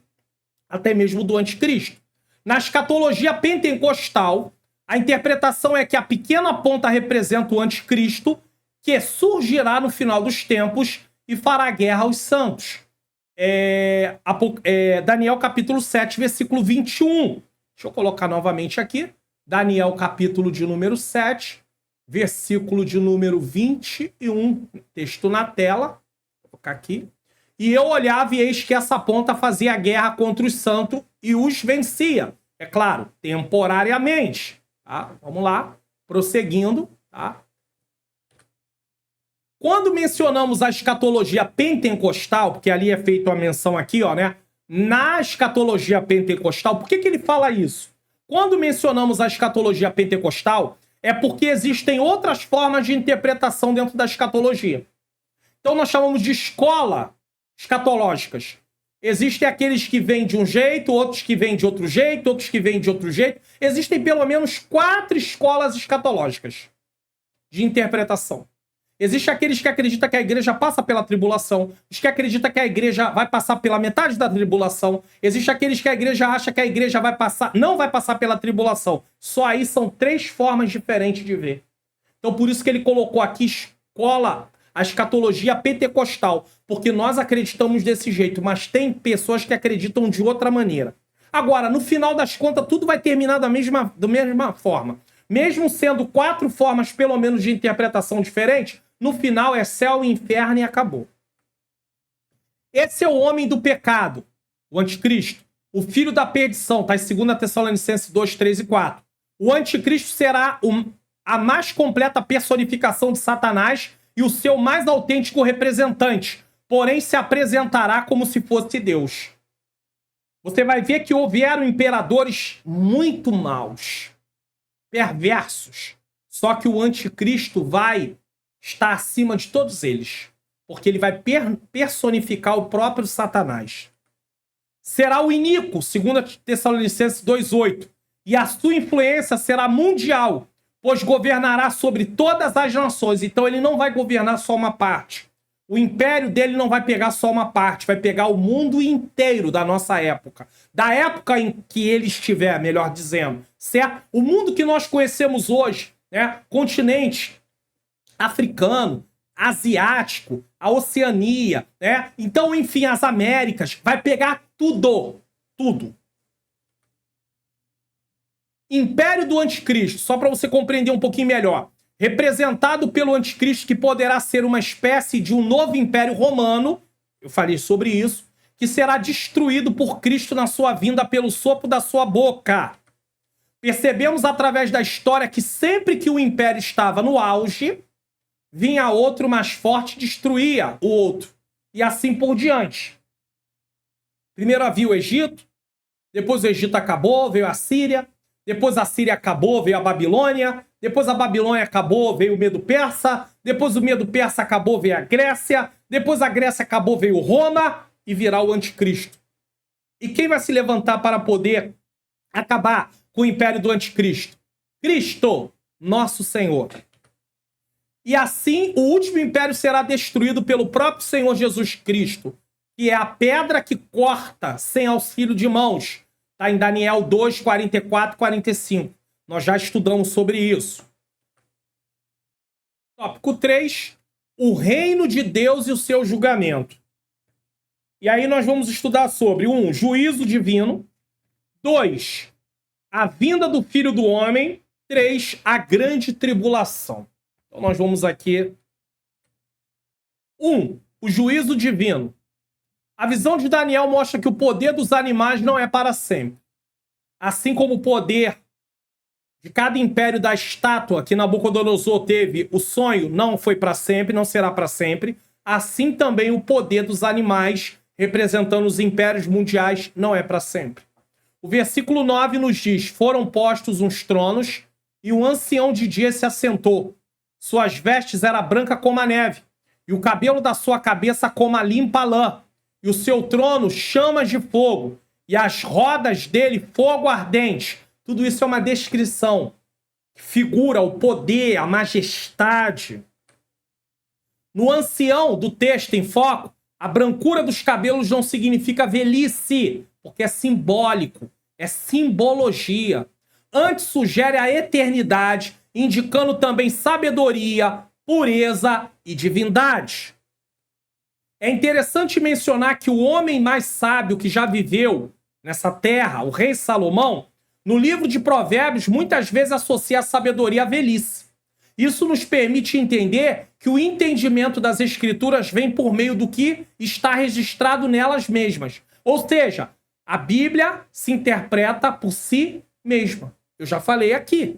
Até mesmo do anticristo. Na escatologia pentecostal, a interpretação é que a pequena ponta representa o anticristo, que surgirá no final dos tempos e fará guerra aos santos. Daniel capítulo 7, versículo 21. Deixa eu colocar novamente aqui. Daniel capítulo de número 7, versículo de número 21. Texto na tela. Vou colocar aqui. E eu olhava e eis que essa ponta fazia guerra contra os santos e os vencia. É claro, temporariamente. Tá? Vamos lá, prosseguindo. Tá? Quando mencionamos a escatologia pentecostal, porque ali é feita a menção aqui, ó, né? Na escatologia pentecostal, por que ele fala isso? Quando mencionamos a escatologia pentecostal, é porque existem outras formas de interpretação dentro da escatologia. Então nós chamamos de escola escatológicas. Existem aqueles que vêm de um jeito, outros que vêm de outro jeito, outros que vêm de outro jeito. Existem pelo menos 4 escolas escatológicas de interpretação. Existem aqueles que acreditam que a igreja passa pela tribulação, os que acreditam que a igreja vai passar pela metade da tribulação. Existem aqueles que a igreja acha que a igreja não vai passar pela tribulação. Só aí são 3 formas diferentes de ver. Então por isso que ele colocou aqui escola, a escatologia pentecostal, porque nós acreditamos desse jeito, mas tem pessoas que acreditam de outra maneira. Agora, no final das contas, tudo vai terminar da mesma forma. Mesmo sendo 4 formas, pelo menos, de interpretação diferente, no final é céu e inferno e acabou. Esse é o homem do pecado, o anticristo, o filho da perdição, está em 2 Tessalonicenses 2, 3 e 4. O anticristo será a mais completa personificação de Satanás e o seu mais autêntico representante, porém se apresentará como se fosse Deus. Você vai ver que houveram imperadores muito maus, perversos, só que o anticristo vai estar acima de todos eles, porque ele vai personificar o próprio Satanás. Será o iníquo, 2 Tessalonicenses 2,8, e a sua influência será mundial, pois governará sobre todas as nações. Então ele não vai governar só uma parte. O império dele não vai pegar só uma parte, vai pegar o mundo inteiro da nossa época. Da época em que ele estiver, melhor dizendo, certo? O mundo que nós conhecemos hoje, né? Continente africano, asiático, a Oceania, né? Então, enfim, as Américas, vai pegar tudo. Tudo. Império do Anticristo, só para você compreender um pouquinho melhor. Representado pelo Anticristo, que poderá ser uma espécie de um novo Império Romano, eu falei sobre isso, que será destruído por Cristo na sua vinda pelo sopro da sua boca. Percebemos através da história que sempre que o Império estava no auge, vinha outro mais forte e destruía o outro. E assim por diante. Primeiro havia o Egito, depois o Egito acabou, veio a Síria, depois a Síria acabou, veio a Babilônia, depois a Babilônia acabou, veio o Medo Persa, depois o Medo Persa acabou, veio a Grécia, depois a Grécia acabou, veio Roma e virá o anticristo. E quem vai se levantar para poder acabar com o império do anticristo? Cristo, nosso Senhor. E assim o último império será destruído pelo próprio Senhor Jesus Cristo, que é a pedra que corta sem auxílio de mãos. Está em Daniel 2, 44 e 45. Nós já estudamos sobre isso. Tópico 3. O reino de Deus e o seu julgamento. E aí nós vamos estudar sobre 1. Juízo divino. 2. A vinda do Filho do Homem. 3. A grande tribulação. Então nós vamos aqui. 1. O juízo divino. A visão de Daniel mostra que o poder dos animais não é para sempre. Assim como o poder de cada império da estátua que Nabucodonosor teve, o sonho não foi para sempre, não será para sempre. Assim também o poder dos animais, representando os impérios mundiais, não é para sempre. O versículo 9 nos diz: foram postos uns tronos e um ancião de dia se assentou. Suas vestes era branca como a neve e o cabelo da sua cabeça como a limpa lã. E o seu trono chamas de fogo, e as rodas dele fogo ardente. Tudo isso é uma descrição que figura o poder, a majestade. No ancião do texto em foco, a brancura dos cabelos não significa velhice, porque é simbólico, é simbologia. Antes sugere a eternidade, indicando também sabedoria, pureza e divindade. É interessante mencionar que o homem mais sábio que já viveu nessa terra, o rei Salomão, no livro de Provérbios, muitas vezes associa a sabedoria à velhice. Isso nos permite entender que o entendimento das Escrituras vem por meio do que está registrado nelas mesmas. Ou seja, a Bíblia se interpreta por si mesma. Eu já falei aqui.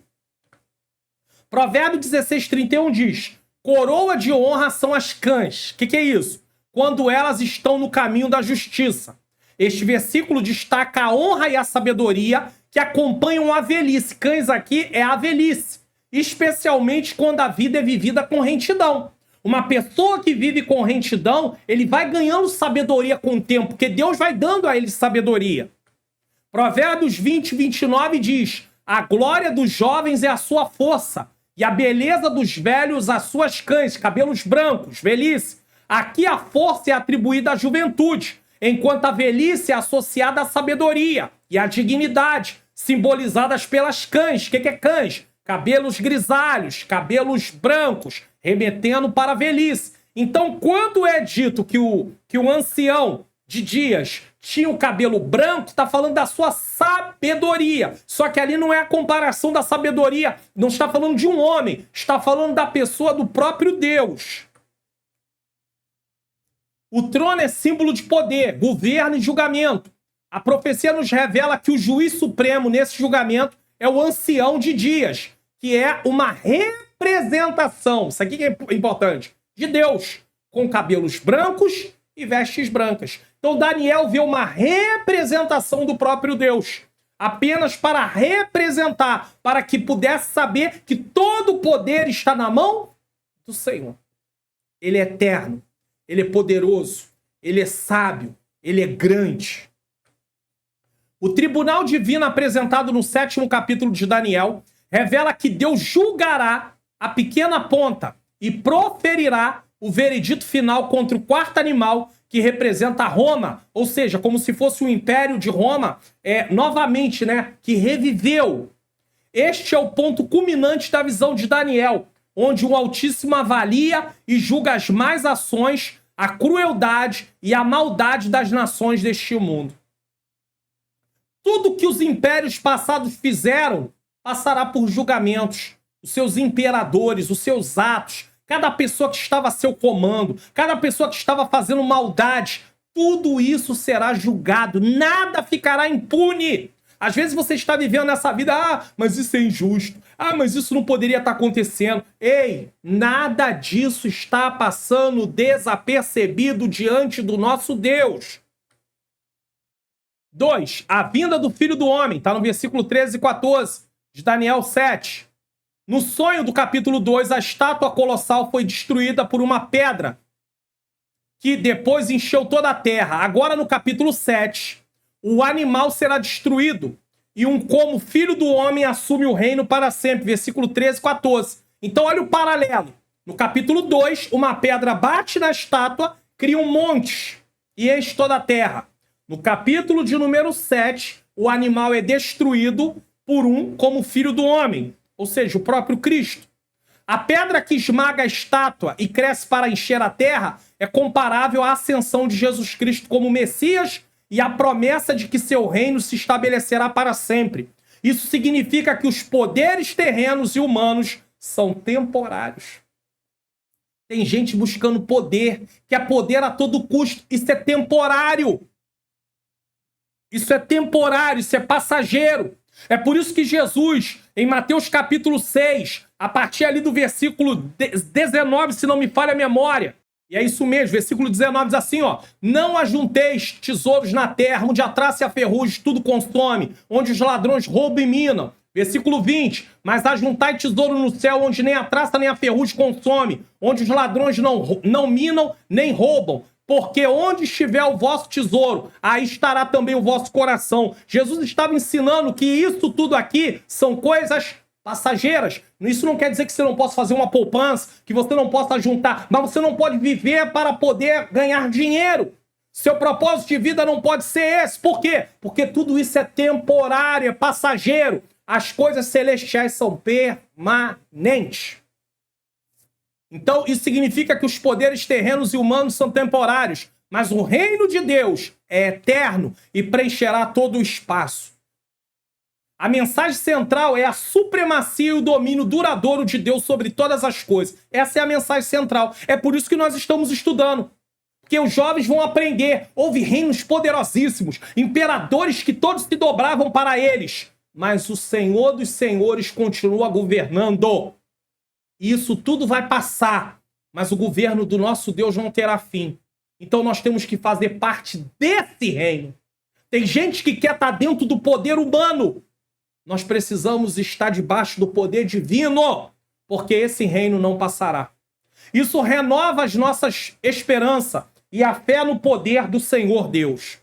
Provérbio 16:31 diz: coroa de honra são as cães. O que é isso? Quando elas estão no caminho da justiça. Este versículo destaca a honra e a sabedoria que acompanham a velhice. Cães aqui é a velhice, especialmente quando a vida é vivida com retidão. Uma pessoa que vive com retidão, ele vai ganhando sabedoria com o tempo, porque Deus vai dando a ele sabedoria. Provérbios 20:29 diz: a glória dos jovens é a sua força, e a beleza dos velhos as suas cães, cabelos brancos, velhice. Aqui a força é atribuída à juventude, enquanto a velhice é associada à sabedoria e à dignidade, simbolizadas pelas cães. O que é cães? Cabelos grisalhos, cabelos brancos, remetendo para a velhice. Então, quando é dito que o ancião de dias tinha o cabelo branco, está falando da sua sabedoria. Só que ali não é a comparação da sabedoria, não está falando de um homem, está falando da pessoa do próprio Deus. O trono é símbolo de poder, governo e julgamento. A profecia nos revela que o juiz supremo nesse julgamento é o ancião de dias, que é uma representação, isso aqui que é importante, de Deus, com cabelos brancos e vestes brancas. Então Daniel vê uma representação do próprio Deus, apenas para representar, para que pudesse saber que todo o poder está na mão do Senhor. Ele é eterno. Ele é poderoso, ele é sábio, ele é grande. O tribunal divino apresentado no 7º capítulo de Daniel revela que Deus julgará a pequena ponta e proferirá o veredito final contra o quarto animal que representa Roma, ou seja, como se fosse o império de Roma, novamente, que reviveu. Este é o ponto culminante da visão de Daniel, onde o Altíssimo avalia e julga as más ações, a crueldade e a maldade das nações deste mundo. Tudo que os impérios passados fizeram passará por julgamentos. Os seus imperadores, os seus atos, cada pessoa que estava a seu comando, cada pessoa que estava fazendo maldade, tudo isso será julgado, nada ficará impune. Às vezes você está vivendo nessa vida, mas isso é injusto, mas isso não poderia estar acontecendo. Ei, nada disso está passando desapercebido diante do nosso Deus. 2. A vinda do Filho do Homem, está no versículo 13 e 14 de Daniel 7. No sonho do capítulo 2, a estátua colossal foi destruída por uma pedra que depois encheu toda a terra. Agora, no capítulo 7, o animal será destruído e como filho do homem assume o reino para sempre. Versículo 13 e 14. Então, olha o paralelo. No capítulo 2, uma pedra bate na estátua, cria um monte e enche toda a terra. No capítulo de número 7, o animal é destruído por como filho do homem, ou seja, o próprio Cristo. A pedra que esmaga a estátua e cresce para encher a terra é comparável à ascensão de Jesus Cristo como Messias e à promessa de que seu reino se estabelecerá para sempre. Isso significa que os poderes terrenos e humanos são temporários. Tem gente buscando poder, quer poder a todo custo. Isso é temporário. Isso é temporário, isso é passageiro. É por isso que Jesus, em Mateus capítulo 6, a partir ali do versículo 19, se não me falha a memória, e é isso mesmo, versículo 19 diz assim, ó: não ajunteis tesouros na terra, onde a traça e a ferrugem tudo consome, onde os ladrões roubam e minam. Versículo 20, mas ajuntai tesouro no céu, onde nem a traça nem a ferrugem consome, onde os ladrões não minam nem roubam. Porque onde estiver o vosso tesouro, aí estará também o vosso coração. Jesus estava ensinando que isso tudo aqui são coisas passageiras. Isso não quer dizer que você não possa fazer uma poupança, que você não possa juntar, mas você não pode viver para poder ganhar dinheiro. Seu propósito de vida não pode ser esse. Por quê? Porque tudo isso é temporário, é passageiro. As coisas celestiais são permanentes. Então, isso significa que os poderes terrenos e humanos são temporários, mas o reino de Deus é eterno e preencherá todo o espaço. A mensagem central é a supremacia e o domínio duradouro de Deus sobre todas as coisas. Essa é a mensagem central. É por isso que nós estamos estudando. Porque os jovens vão aprender. Houve reinos poderosíssimos, imperadores que todos se dobravam para eles. Mas o Senhor dos Senhores continua governando. Isso tudo vai passar, mas o governo do nosso Deus não terá fim. Então nós temos que fazer parte desse reino. Tem gente que quer estar dentro do poder humano. Nós precisamos estar debaixo do poder divino, porque esse reino não passará. Isso renova as nossas esperanças e a fé no poder do Senhor Deus.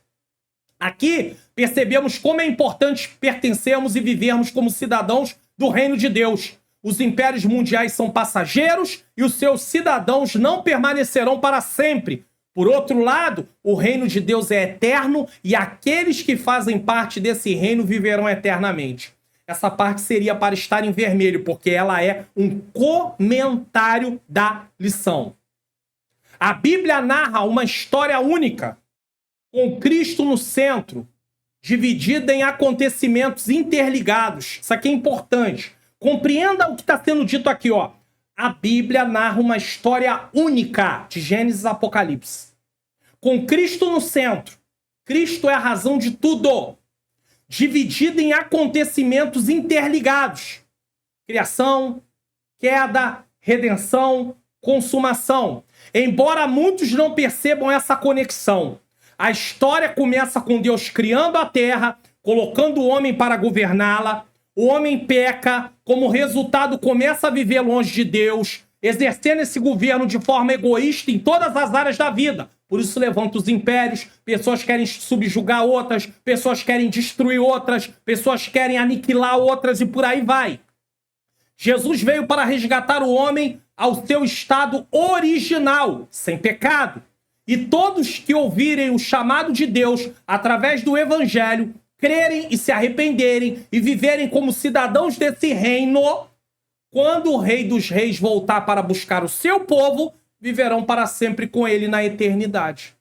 Aqui percebemos como é importante pertencermos e vivermos como cidadãos do reino de Deus. Os impérios mundiais são passageiros e os seus cidadãos não permanecerão para sempre. Por outro lado, o reino de Deus é eterno e aqueles que fazem parte desse reino viverão eternamente. Essa parte seria para estar em vermelho, porque ela é um comentário da lição. A Bíblia narra uma história única, com Cristo no centro, dividida em acontecimentos interligados. Isso aqui é importante. Compreenda o que está sendo dito aqui, ó. A Bíblia narra uma história única de Gênesis e Apocalipse. Com Cristo no centro. Cristo é a razão de tudo. Dividida em acontecimentos interligados. Criação, queda, redenção, consumação. Embora muitos não percebam essa conexão, a história começa com Deus criando a terra, colocando o homem para governá-la. O homem peca, como resultado começa a viver longe de Deus, exercendo esse governo de forma egoísta em todas as áreas da vida. Por isso levanta os impérios, pessoas querem subjugar outras, pessoas querem destruir outras, pessoas querem aniquilar outras e por aí vai. Jesus veio para resgatar o homem ao seu estado original, sem pecado. E todos que ouvirem o chamado de Deus através do evangelho, crerem e se arrependerem e viverem como cidadãos desse reino, quando o Rei dos Reis voltar para buscar o seu povo, viverão para sempre com ele na eternidade.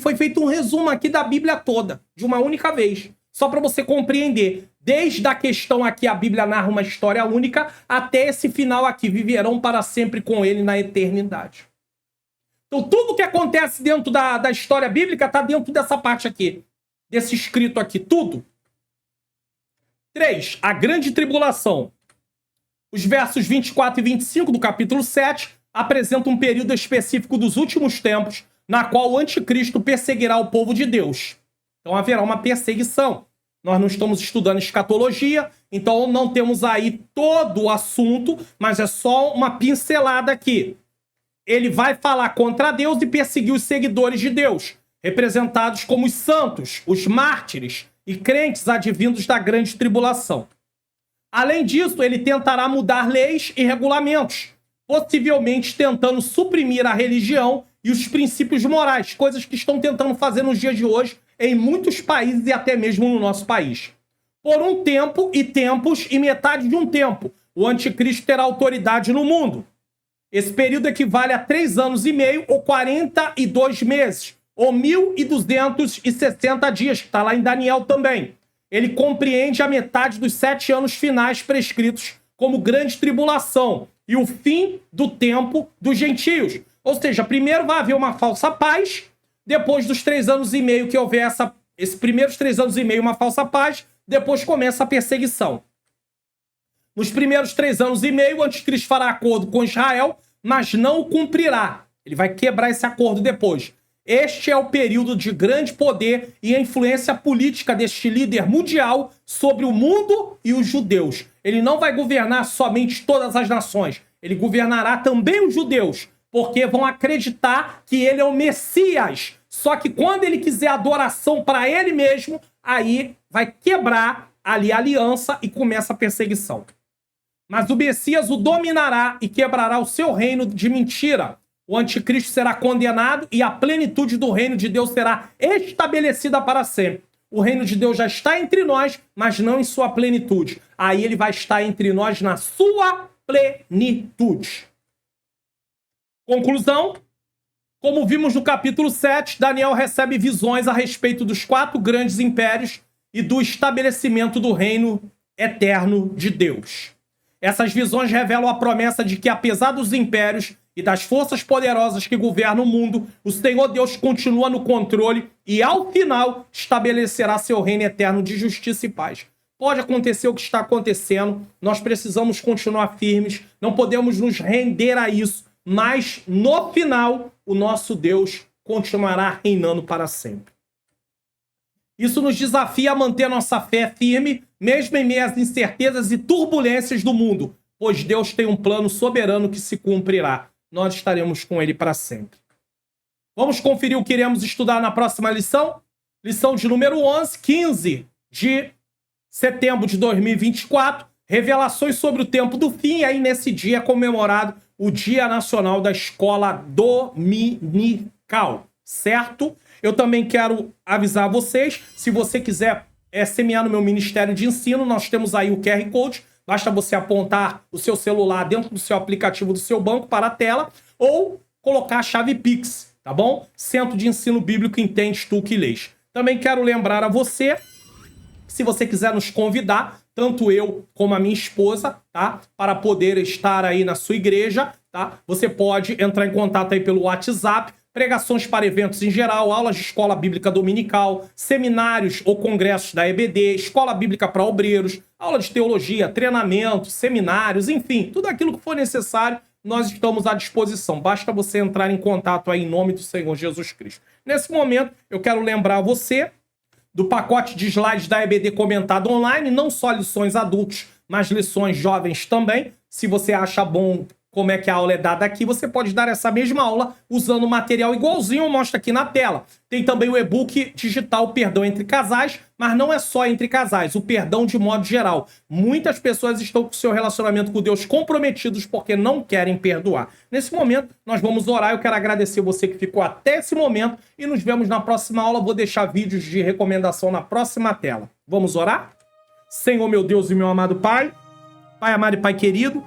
Foi feito um resumo aqui da Bíblia toda, de uma única vez, só para você compreender. Desde a questão aqui, a Bíblia narra uma história única, até esse final aqui, viverão para sempre com ele na eternidade. Então tudo que acontece dentro da história bíblica está dentro dessa parte aqui. Desse escrito aqui, tudo. 3. A grande tribulação. Os versos 24 e 25 do capítulo 7 apresentam um período específico dos últimos tempos, na qual o anticristo perseguirá o povo de Deus. Então haverá uma perseguição. Nós não estamos estudando escatologia, então não temos aí todo o assunto, mas é só uma pincelada aqui. Ele vai falar contra Deus e perseguir os seguidores de Deus, representados como os santos, os mártires e crentes advindos da grande tribulação. Além disso, ele tentará mudar leis e regulamentos, possivelmente tentando suprimir a religião e os princípios morais, coisas que estão tentando fazer nos dias de hoje em muitos países e até mesmo no nosso país. Por um tempo e tempos e metade de um tempo, o anticristo terá autoridade no mundo. Esse período equivale a 3 anos e meio ou 42 meses, ou 1.260 dias, que está lá em Daniel também. Ele compreende a metade dos 7 anos finais prescritos como grande tribulação e o fim do tempo dos gentios. Ou seja, primeiro vai haver uma falsa paz, depois dos 3 anos e meio que houver esses primeiros 3 anos e meio uma falsa paz, depois começa a perseguição. Nos primeiros 3 anos e meio, o anticristo fará acordo com Israel, mas não o cumprirá. Ele vai quebrar esse acordo depois. Este é o período de grande poder e influência política deste líder mundial sobre o mundo e os judeus. Ele não vai governar somente todas as nações. Ele governará também os judeus, porque vão acreditar que ele é o Messias. Só que quando ele quiser adoração para ele mesmo, aí vai quebrar ali a aliança e começa a perseguição. Mas o Messias o dominará e quebrará o seu reino de mentira. O anticristo será condenado e a plenitude do reino de Deus será estabelecida para sempre. O reino de Deus já está entre nós, mas não em sua plenitude. Aí ele vai estar entre nós na sua plenitude. Conclusão. Como vimos no capítulo 7, Daniel recebe visões a respeito dos 4 grandes impérios e do estabelecimento do reino eterno de Deus. Essas visões revelam a promessa de que, apesar dos impérios e das forças poderosas que governam o mundo, o Senhor Deus continua no controle e, ao final, estabelecerá seu reino eterno de justiça e paz. Pode acontecer o que está acontecendo, nós precisamos continuar firmes, não podemos nos render a isso, mas, no final, o nosso Deus continuará reinando para sempre. Isso nos desafia a manter nossa fé firme, mesmo em meio às incertezas e turbulências do mundo, pois Deus tem um plano soberano que se cumprirá. Nós estaremos com ele para sempre. Vamos conferir o que iremos estudar na próxima lição? Lição de número 11, 15 de setembro de 2024. Revelações sobre o tempo do fim. E aí, nesse dia, é comemorado o Dia Nacional da Escola Dominical. Certo? Eu também quero avisar vocês, se você quiser semear no meu Ministério de Ensino, nós temos aí o QR Code. Basta você apontar o seu celular dentro do seu aplicativo do seu banco para a tela ou colocar a chave Pix, tá bom? Centro de Ensino Bíblico Entende Tu Que Lês. Também quero lembrar a você, se você quiser nos convidar, tanto eu como a minha esposa, tá? Para poder estar aí na sua igreja, tá? Você pode entrar em contato aí pelo WhatsApp, pregações para eventos em geral, aulas de escola bíblica dominical, seminários ou congressos da EBD, escola bíblica para obreiros, aula de teologia, treinamento, seminários, enfim, tudo aquilo que for necessário, nós estamos à disposição. Basta você entrar em contato aí em nome do Senhor Jesus Cristo. Nesse momento, eu quero lembrar você do pacote de slides da EBD comentado online, não só lições adultos, mas lições jovens também. Se você acha bom como é que a aula é dada aqui, você pode dar essa mesma aula usando material igualzinho, eu mostro aqui na tela. Tem também o e-book digital Perdão Entre Casais, mas não é só entre casais, o perdão de modo geral. Muitas pessoas estão com o seu relacionamento com Deus comprometidos porque não querem perdoar. Nesse momento, nós vamos orar. Eu quero agradecer você que ficou até esse momento e nos vemos na próxima aula. Vou deixar vídeos de recomendação na próxima tela. Vamos orar? Senhor, meu Deus e meu amado Pai, Pai amado e Pai querido,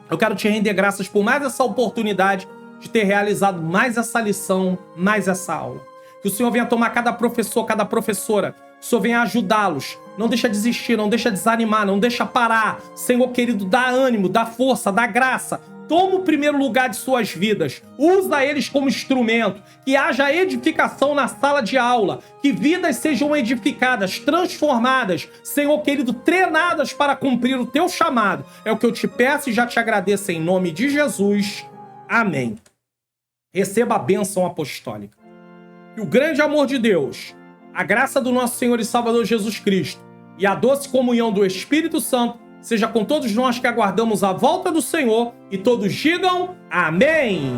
eu quero te render graças por mais essa oportunidade de ter realizado mais essa lição, mais essa aula. Que o Senhor venha tomar cada professor, cada professora. Que o Senhor venha ajudá-los. Não deixa desistir, não deixa desanimar, não deixa parar. Senhor querido, dá ânimo, dá força, dá graça. Toma o primeiro lugar de suas vidas. Usa eles como instrumento. Que haja edificação na sala de aula. Que vidas sejam edificadas, transformadas. Senhor querido, treinadas para cumprir o teu chamado. É o que eu te peço e já te agradeço em nome de Jesus. Amém. Receba a bênção apostólica. Que o grande amor de Deus, a graça do nosso Senhor e Salvador Jesus Cristo e a doce comunhão do Espírito Santo seja com todos nós que aguardamos a volta do Senhor, e todos digam amém.